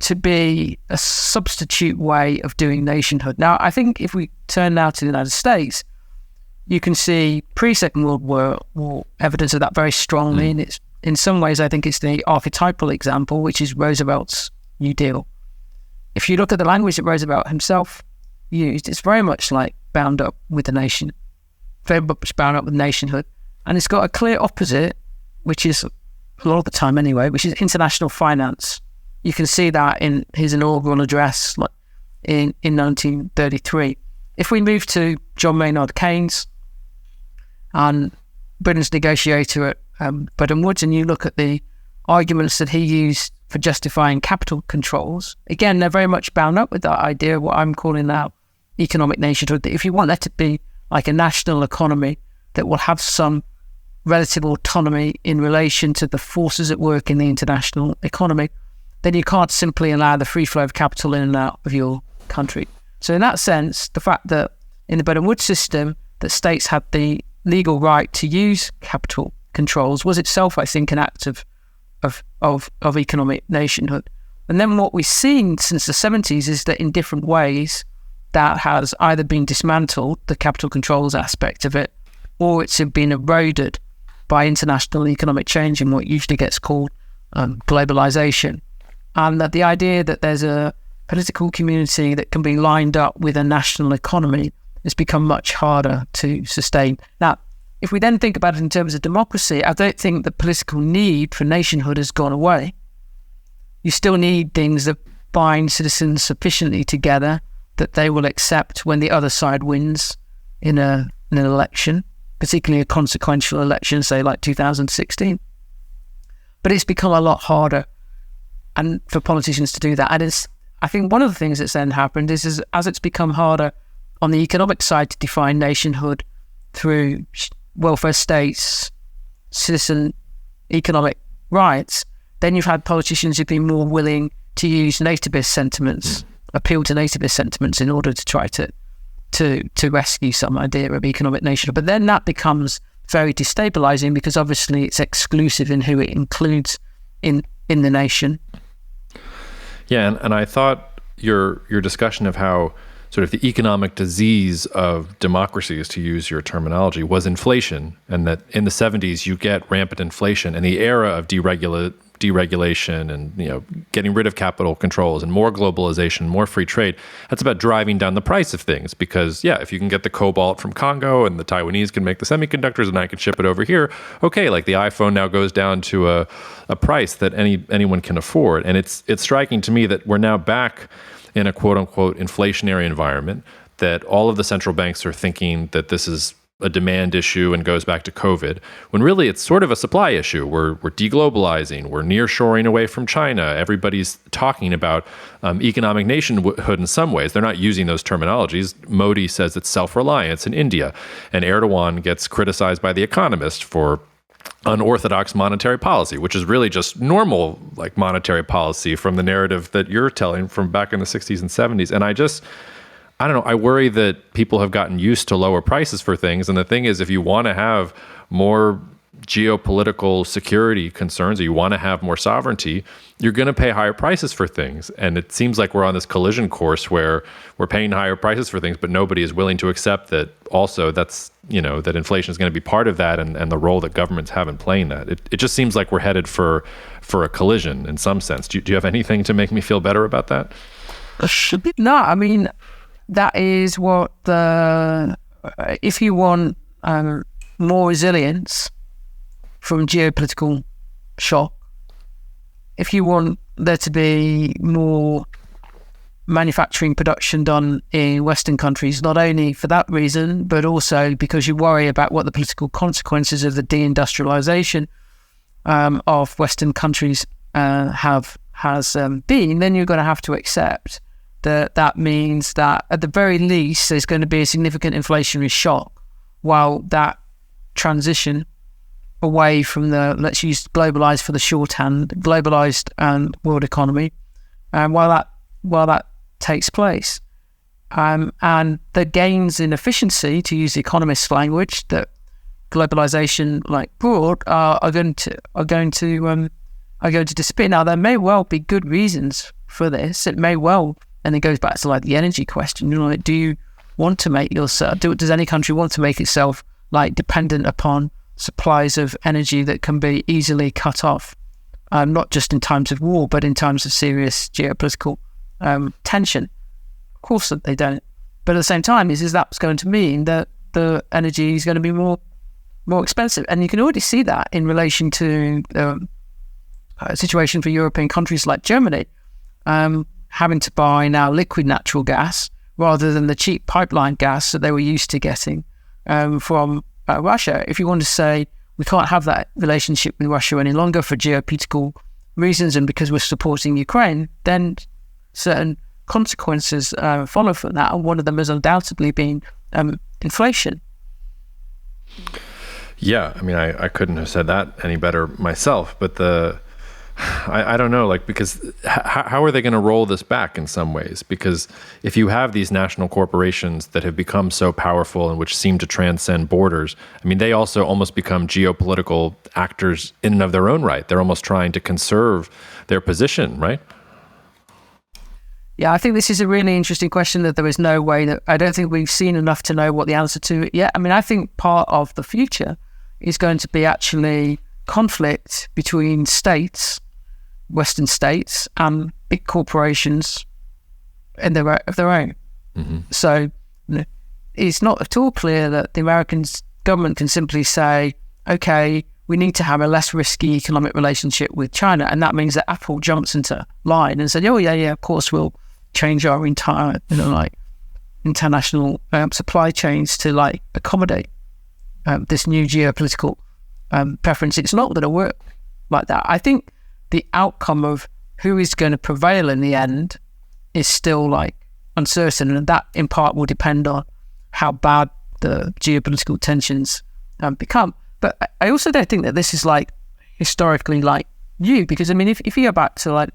to be a substitute way of doing nationhood. Now, I think if we turn now to the United States, you can see pre-Second World War evidence of that very strongly. And it's, in some ways, I think it's the archetypal example, which is Roosevelt's New Deal. If you look at the language that Roosevelt himself used, it's very much like bound up with the nation, very much bound up with nationhood. And it's got a clear opposite, which is, a lot of the time anyway, which is international finance. You can see that in his inaugural address in 1933. If we move to John Maynard Keynes and Britain's negotiator at Bretton Woods, and you look at the arguments that he used for justifying capital controls, again, they're very much bound up with that idea, what I'm calling now economic nationhood, that if you want that to be like a national economy that will have some relative autonomy in relation to the forces at work in the international economy, then you can't simply allow the free flow of capital in and out of your country. So in that sense, the fact that in the Bretton Woods system that states had the legal right to use capital controls was itself, I think, an act of economic nationhood. And then what we've seen since the 70s is that in different ways that has either been dismantled, the capital controls aspect of it, or it's been eroded by international economic change in what usually gets called globalization. And that the idea that there's a political community that can be lined up with a national economy has become much harder to sustain. Now, if we then think about it in terms of democracy, I don't think the political need for nationhood has gone away. You still need things that bind citizens sufficiently together that they will accept when the other side wins in an election, particularly a consequential election, say like 2016. But it's become a lot harder and for politicians to do that. And I think one of the things that's then happened is as it's become harder on the economic side to define nationhood through welfare states, citizen economic rights, then you've had politicians who've been more willing to use nativist sentiments, appeal to nativist sentiments in order to try to rescue some idea of economic nationhood. But then that becomes very destabilizing because obviously it's exclusive in who it includes in the nation. Yeah, and I thought your discussion of how sort of the economic disease of democracies, to use your terminology, was inflation, and that in the 70s you get rampant inflation, and the era of deregulation and getting rid of capital controls and more globalization, more free trade, that's about driving down the price of things. Because if you can get the cobalt from Congo and the Taiwanese can make the semiconductors and I can ship it over here, okay, like the iPhone now goes down to a price that anyone can afford. And it's striking to me that we're now back in a quote unquote inflationary environment, that all of the central banks are thinking that this is a demand issue and goes back to COVID, when really it's sort of a supply issue. We're deglobalizing, we're nearshoring away from China. Everybody's talking about economic nationhood in some ways. They're not using those terminologies. Modi says it's self-reliance in India, and Erdogan gets criticized by The Economist for unorthodox monetary policy, which is really just normal like monetary policy from the narrative that you're telling from back in the 60s and 70s. And I don't know, I worry that people have gotten used to lower prices for things. And the thing is, if you want to have more geopolitical security concerns, or you want to have more sovereignty, you're going to pay higher prices for things. And it seems like we're on this collision course where we're paying higher prices for things, but nobody is willing to accept that also that's, that inflation is going to be part of that, and the role that governments have in playing that. It just seems like we're headed for a collision in some sense. Do you have anything to make me feel better about that? No, I mean, that is what if you want more resilience from geopolitical shock, if you want there to be more manufacturing production done in Western countries, not only for that reason, but also because you worry about what the political consequences of the deindustrialization of Western countries has been, then you're going to have to accept that means that at the very least there's going to be a significant inflationary shock while that transition away from the, let's use globalized for the shorthand, globalized world economy, while that takes place. And the gains in efficiency, to use the economist's language, that globalization brought are going to disappear. Now, there may well be good reasons for this. It may well, and it goes back to the energy question. Do you want to make yourself? Does any country want to make itself dependent upon supplies of energy that can be easily cut off, not just in times of war, but in times of serious geopolitical tension? Of course that they don't. But at the same time, is that going to mean that the energy is going to be more expensive? And you can already see that in relation to the situation for European countries like Germany, having to buy now liquid natural gas rather than the cheap pipeline gas that they were used to getting from Russia. If you want to say we can't have that relationship with Russia any longer for geopolitical reasons and because we're supporting Ukraine, then certain consequences follow from that, and one of them has undoubtedly been inflation. Yeah, I mean, I couldn't have said that any better myself, but I don't know, because how are they going to roll this back in some ways? Because if you have these national corporations that have become so powerful and which seem to transcend borders, I mean, they also almost become geopolitical actors in and of their own right. They're almost trying to conserve their position, right? Yeah, I think this is a really interesting question that there is no way that, I don't think we've seen enough to know what the answer to it yet. I mean, I think part of the future is going to be actually conflict between states, Western states, and big corporations of their own. Mm-hmm. So it's not at all clear that the American government can simply say, okay, we need to have a less risky economic relationship with China. And that means that Apple jumps into line and says, oh, yeah, of course, we'll change our entire, international supply chains to accommodate this new geopolitical preference. It's not going to work like that. I think the outcome of who is going to prevail in the end is still uncertain, and that in part will depend on how bad the geopolitical tensions become. But I also don't think that this is historically new, because I mean, if you go back to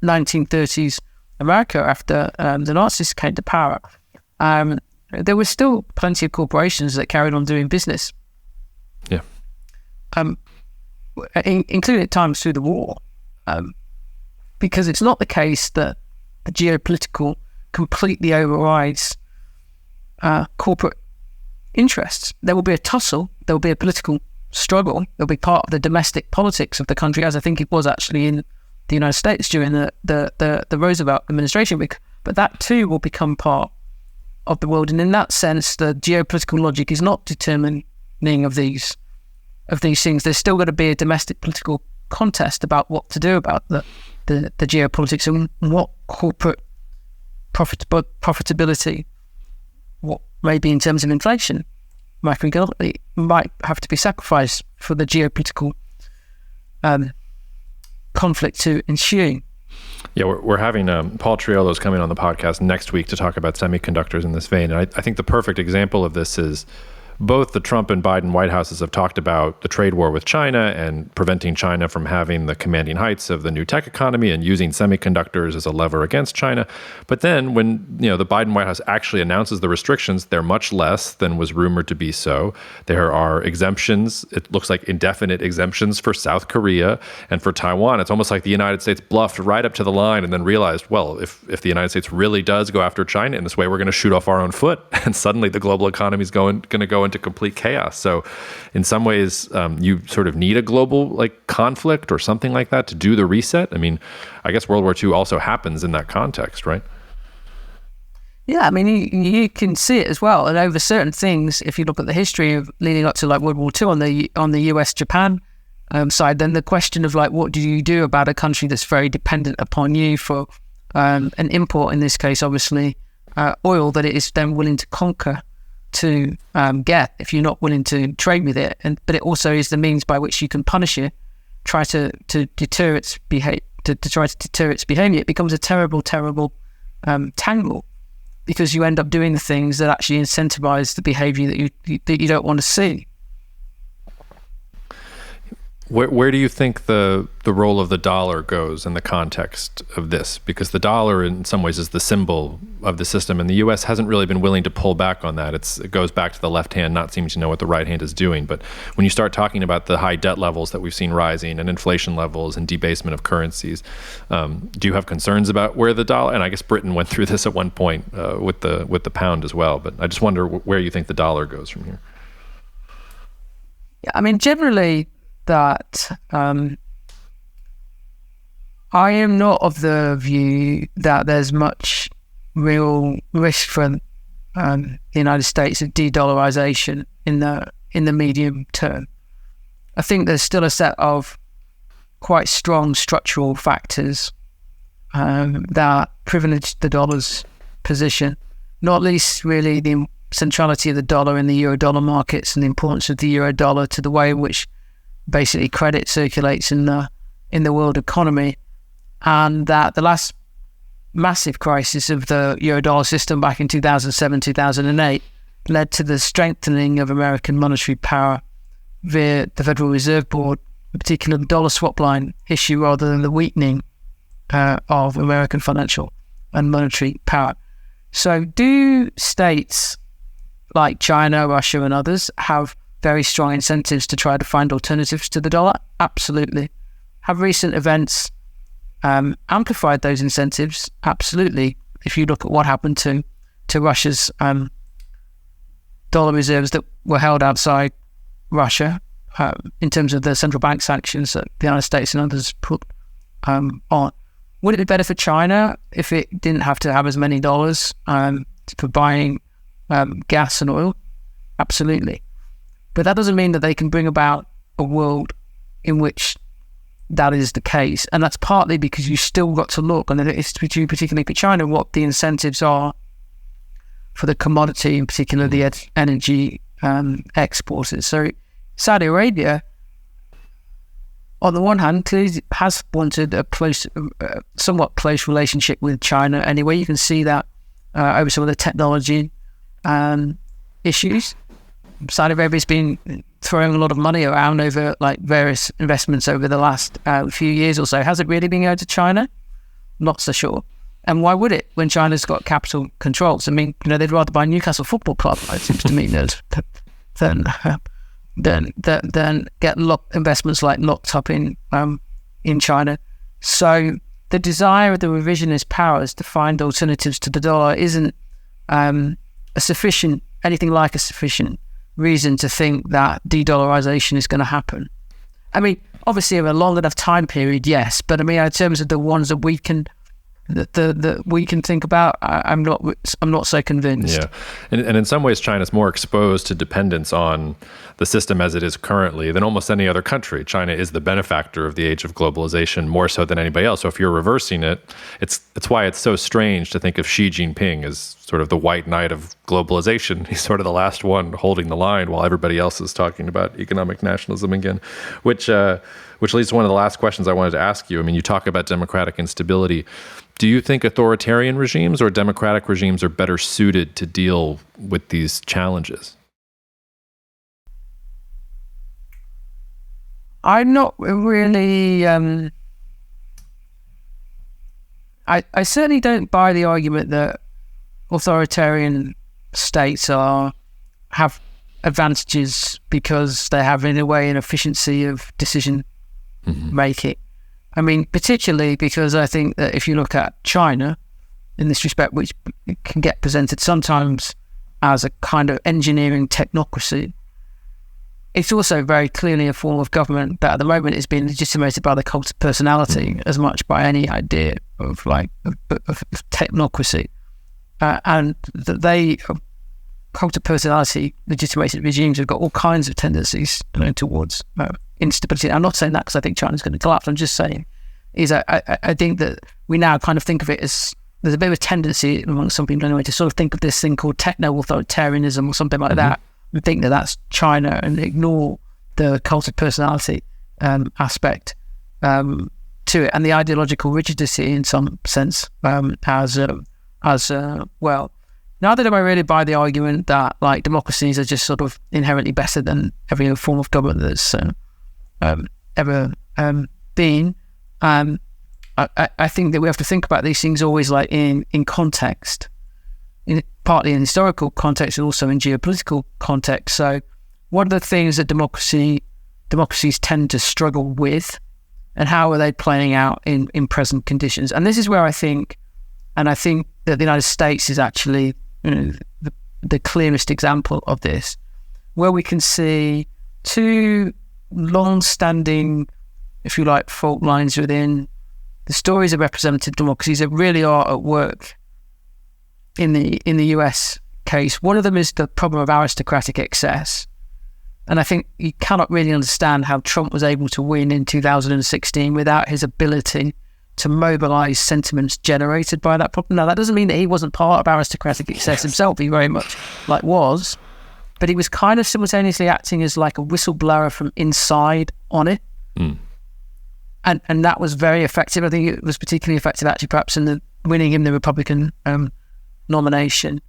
1930s America after the Nazis came to power, there were still plenty of corporations that carried on doing business. Yeah. Including at times through the war, because it's not the case that the geopolitical completely overrides corporate interests. There will be a tussle, there will be a political struggle, there'll be part of the domestic politics of the country, as I think it was actually in the United States during the Roosevelt administration, but that too will become part of the world. And in that sense, the geopolitical logic is not determining of these things. There's still going to be a domestic political contest about what to do about the geopolitics and what corporate profitability, what maybe in terms of inflation, macroeconomically might have to be sacrificed for the geopolitical conflict to ensue. Yeah, we're having Paul Triolo's coming on the podcast next week to talk about semiconductors in this vein. And I think the perfect example of this is both the Trump and Biden White Houses have talked about the trade war with China and preventing China from having the commanding heights of the new tech economy and using semiconductors as a lever against China. But then when the Biden White House actually announces the restrictions, they're much less than was rumored to be so. There are exemptions. It looks like indefinite exemptions for South Korea and for Taiwan. It's almost like the United States bluffed right up to the line and then realized, well, if the United States really does go after China in this way, we're going to shoot off our own foot. And suddenly the global economy is going to go into complete chaos. So in some ways, you sort of need a global conflict or something like that to do the reset. I mean, I guess World War II also happens in that context, right? Yeah, I mean, you can see it as well. And over certain things, if you look at the history of leading up to World War II on the US-Japan side, then the question of what do you do about a country that's very dependent upon you for an import, in this case, obviously, oil that it is then willing to conquer to get if you're not willing to trade with it, but it also is the means by which you can punish it, try to deter its behavior. It becomes a terrible tangle, because you end up doing the things that actually incentivize the behavior that you don't want to see. Where do you think the role of the dollar goes in the context of this? Because the dollar in some ways is the symbol of the system, and the U.S. hasn't really been willing to pull back on that. It goes back to the left hand not seeming to know what the right hand is doing. But when you start talking about the high debt levels that we've seen rising and inflation levels and debasement of currencies, do you have concerns about where the dollar, and I guess Britain went through this at one point with the pound as well, but I just wonder where you think the dollar goes from here. Yeah, I mean, generally, that I am not of the view that there's much real risk for the United States of de-dollarization in the medium term. I think there's still a set of quite strong structural factors that privilege the dollar's position, not least really the centrality of the dollar in the euro-dollar markets and the importance of the euro-dollar to the way in which basically credit circulates in the world economy, and that the last massive crisis of the euro-dollar system back in 2007, 2008 led to the strengthening of American monetary power via the Federal Reserve Board, in particular the dollar swap line issue, rather than the weakening of American financial and monetary power. So do states like China, Russia and others have very strong incentives to try to find alternatives to the dollar? Absolutely. Have recent events amplified those incentives? Absolutely. If you look at what happened to Russia's dollar reserves that were held outside Russia in terms of the central bank sanctions that the United States and others put on. Would it be better for China if it didn't have to have as many dollars for buying gas and oil? Absolutely. But that doesn't mean that they can bring about a world in which that is the case. And that's partly because you still got to look, and it's particularly for China, what the incentives are for the commodity, in particular the energy exporters. So Saudi Arabia, on the one hand, clearly has wanted a somewhat close relationship with China anyway. You can see that over some of the technology issues. Saudi Arabia's been throwing a lot of money around over various investments over the last few years or so. Has it really been going to China? Not so sure. And why would it when China's got capital controls? I mean, they'd rather buy Newcastle Football Club, it seems to me, than get investments locked up in China. So the desire of the revisionist powers to find alternatives to the dollar isn't anything like a sufficient reason to think that de-dollarization is going to happen. I mean, obviously over a long enough time period, yes, but I mean, in terms of the ones that we can think about, I'm not so convinced. Yeah, and in some ways, China's more exposed to dependence on the system as it is currently than almost any other country. China is the benefactor of the age of globalization more so than anybody else. So if you're reversing it, it's why it's so strange to think of Xi Jinping as sort of the white knight of globalization. He's sort of the last one holding the line while everybody else is talking about economic nationalism again, which leads to one of the last questions I wanted to ask you. I mean, you talk about democratic instability. Do you think authoritarian regimes or democratic regimes are better suited to deal with these challenges? I'm not really... I certainly don't buy the argument that authoritarian states have advantages because they have, in a way, an efficiency of decision making. I mean, particularly because I think that if you look at China in this respect, which can get presented sometimes as a kind of engineering technocracy, it's also very clearly a form of government that at the moment is being legitimated by the cult of personality as much by any idea of technocracy. And that they, cult of personality legitimated regimes have got all kinds of tendencies towards instability. I'm not saying that because I think China's going to collapse. I'm just saying I think that we now kind of think of it as, there's a bit of a tendency among some people anyway to sort of think of this thing called techno-authoritarianism or something like that. We think that that's China and ignore the cult of personality aspect to it, and the ideological rigidity in some sense as well. Neither do I really buy the argument that like democracies are just sort of inherently better than every other form of government that's ever been. I think that we have to think about these things always like in context. Partly in historical context and also in geopolitical context. So what are the things that democracies tend to struggle with, and how are they playing out in present conditions? And this is where I think that the United States is actually the clearest example of this, where we can see two long-standing, if you like, fault lines within the stories of representative democracies that really are at work in the US case. One of them is the problem of aristocratic excess. And I think you cannot really understand how Trump was able to win in 2016 without his ability to mobilize sentiments generated by that problem. Now, that doesn't mean that he wasn't part of aristocratic excess himself. He very much was, but he was kind of simultaneously acting as like a whistleblower from inside on it. And that was very effective. I think it was particularly effective actually perhaps in winning him the Republican nomination.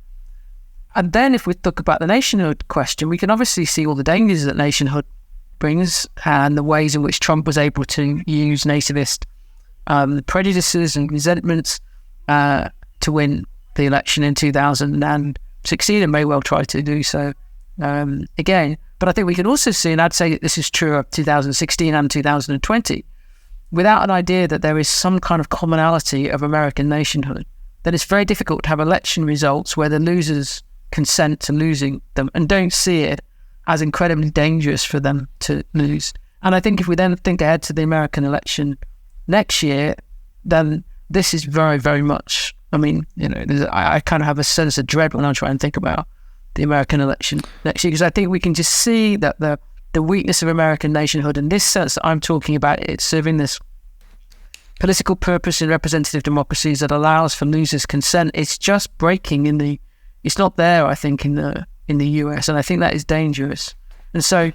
And then if we talk about the nationhood question, we can obviously see all the dangers that nationhood brings and the ways in which Trump was able to use nativist prejudices and resentments to win the election in 2016, and may well try to do so again. But I think we can also see, and I'd say that this is true of 2016 and 2020, without an idea that there is some kind of commonality of American nationhood, then it's very difficult to have election results where the losers consent to losing them and don't see it as incredibly dangerous for them to lose. And I think if we then think ahead to the American election next year, then this is very, very much, I mean, I kind of have a sense of dread when I try and think about the American election next year, because I think we can just see that the weakness of American nationhood in this sense that I'm talking about, it's serving this political purpose in representative democracies that allows for losers' consent. It's just breaking it's not there, I think, in the US, and I think that is dangerous. And so,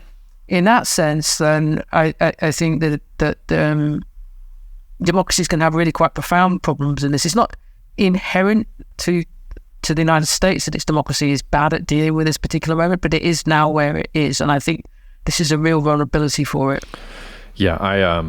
in that sense, then I think that democracies can have really quite profound problems in this. It's not inherent to the United States that its democracy is bad at dealing with this particular moment, but it is now where it is, and I think this is a real vulnerability for it. Yeah,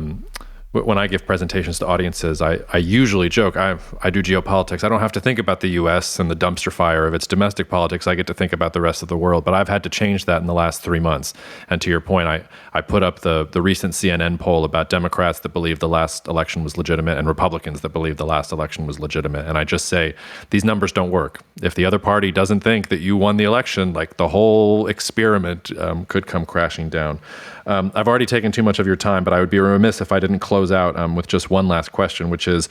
when I give presentations to audiences, I usually joke, I do geopolitics. I don't have to think about the U.S. and the dumpster fire of its domestic politics. I get to think about the rest of the world. But I've had to change that in the last 3 months. And to your point, I put up the recent CNN poll about Democrats that believe the last election was legitimate and Republicans that believe the last election was legitimate. And I just say, these numbers don't work. If the other party doesn't think that you won the election, like the whole experiment could come crashing down. I've already taken too much of your time, but I would be remiss if I didn't close out with just one last question, which is,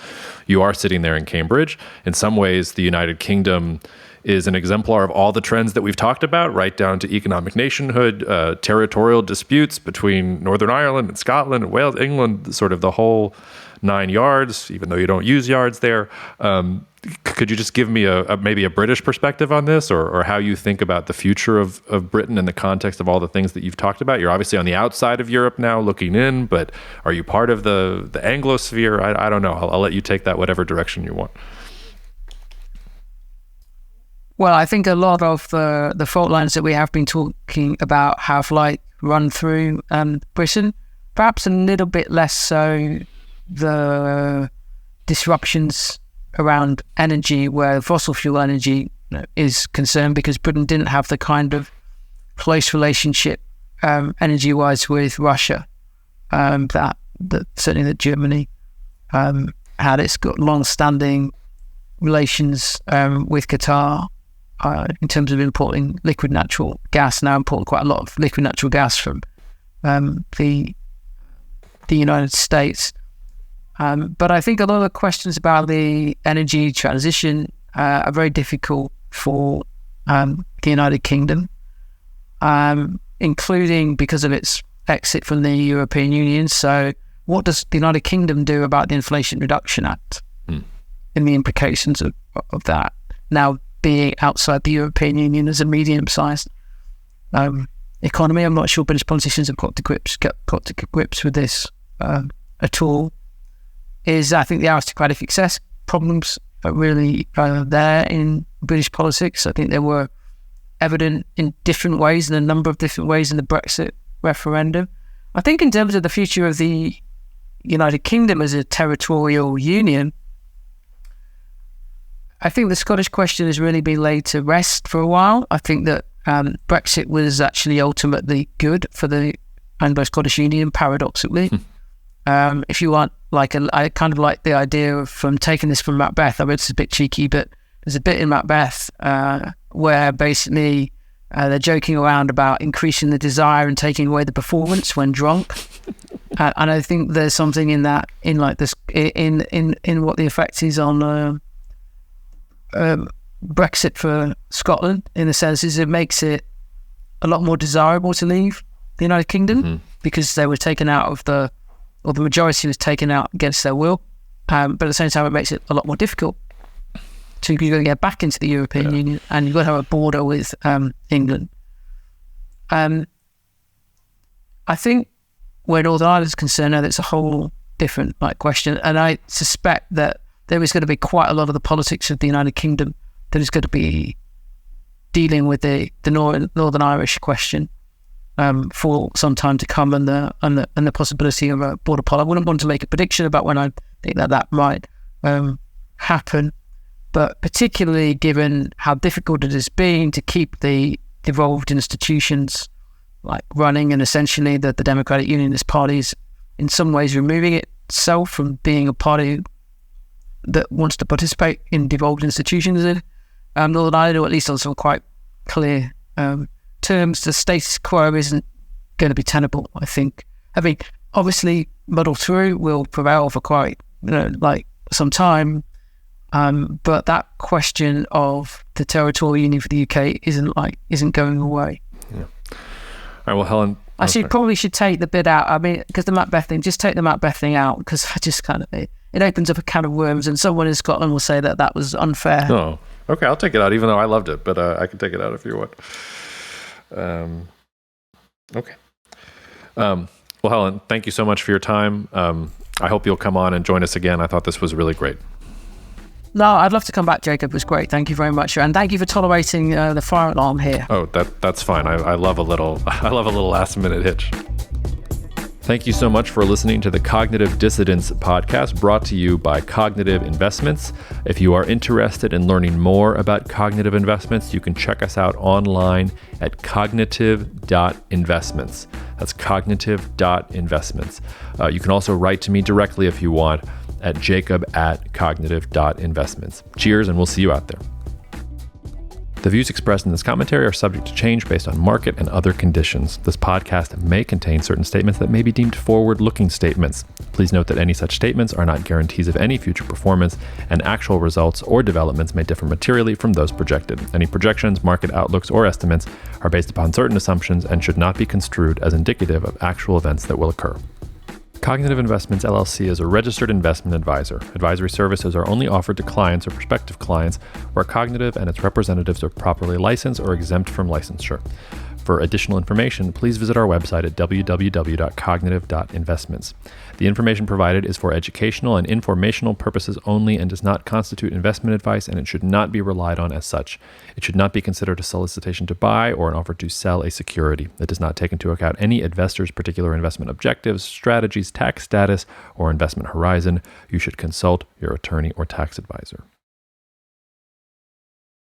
you are sitting there in Cambridge. In some ways, the United Kingdom is an exemplar of all the trends that we've talked about, right down to economic nationhood, territorial disputes between Northern Ireland and Scotland and Wales, England, sort of the whole 9 yards, even though you don't use yards there. Could you just give me maybe a British perspective on this, or how you think about the future of Britain in the context of all the things that you've talked about? You're obviously on the outside of Europe now looking in, but are you part of the Anglosphere? I don't know. I'll let you take that whatever direction you want. Well, I think a lot of the fault lines that we have been talking about have run through Britain, perhaps a little bit less so the disruptions around energy, where fossil fuel energy is concerned, because Britain didn't have the kind of close relationship energy-wise with Russia that certainly that Germany had. It's got long-standing relations with Qatar in terms of importing liquid natural gas. Now importing quite a lot of liquid natural gas from the United States. But I think a lot of the questions about the energy transition are very difficult for the United Kingdom, including because of its exit from the European Union. So what does the United Kingdom do about the Inflation Reduction Act and the implications of that, now being outside the European Union as a medium-sized economy? I'm not sure British politicians have got to grips with this at all. I think the aristocratic excess problems are really there in British politics. I think they were evident in different ways, in a number of different ways in the Brexit referendum. I think in terms of the future of the United Kingdom as a territorial union, I think the Scottish question has really been laid to rest for a while. I think that Brexit was actually ultimately good for the Anglo-Scottish Union, paradoxically. If you want, I kind of like the idea of, from taking this from Macbeth. I mean, it's a bit cheeky, but there's a bit in Macbeth where basically they're joking around about increasing the desire and taking away the performance when drunk. And I think there's something in that, in what the effect is on Brexit for Scotland, in the sense is it makes it a lot more desirable to leave the United Kingdom because they were taken out of the majority was taken out against their will, but at the same time it makes it a lot more difficult to get back into the European Union, and you've got to have a border with England. I think where Northern Ireland is concerned now, that's a whole different question, and I suspect that there is going to be quite a lot of the politics of the United Kingdom that is going to be dealing with the Northern Irish question for some time to come, and the possibility of a border poll. I wouldn't want to make a prediction about when I think that might happen, but particularly given how difficult it has been to keep the devolved institutions running, and essentially that the Democratic Unionist Party is in some ways removing itself from being a party that wants to participate in devolved institutions in Northern Ireland, or at least on some quite clear terms. The status quo isn't going to be tenable, I think. I mean, obviously, muddle through will prevail for quite, some time, but that question of the territorial union for the UK isn't going away. Yeah. All right, well, Helen, I probably should take the bit out. I mean, because the Macbeth thing, just take the Macbeth thing out, because I just it opens up a can of worms, and someone in Scotland will say that was unfair. Oh, okay, I'll take it out, even though I loved it, but I can take it out if you want. Okay. Well, Helen, thank you so much for your time. I hope you'll come on and join us again. I thought this was really great. No, I'd love to come back, Jacob. It was great. Thank you very much, and thank you for tolerating the fire alarm here. Oh, that's fine. I love a little last minute hitch. Thank you so much for listening to the Cognitive Dissidents podcast, brought to you by Cognitive Investments. If you are interested in learning more about cognitive investments, you can check us out online at cognitive.investments. That's cognitive.investments. You can also write to me directly if you want at jacob@cognitive.investments. Cheers, and we'll see you out there. The views expressed in this commentary are subject to change based on market and other conditions. This podcast may contain certain statements that may be deemed forward-looking statements. Please note that any such statements are not guarantees of any future performance, and actual results or developments may differ materially from those projected. Any projections, market outlooks, or estimates are based upon certain assumptions and should not be construed as indicative of actual events that will occur. Cognitive Investments LLC is a registered investment advisor. Advisory services are only offered to clients or prospective clients where Cognitive and its representatives are properly licensed or exempt from licensure. For additional information, please visit our website at www.cognitive.investments. The information provided is for educational and informational purposes only and does not constitute investment advice, and it should not be relied on as such. It should not be considered a solicitation to buy or an offer to sell a security. It does not take into account any investor's particular investment objectives, strategies, tax status, or investment horizon. You should consult your attorney or tax advisor.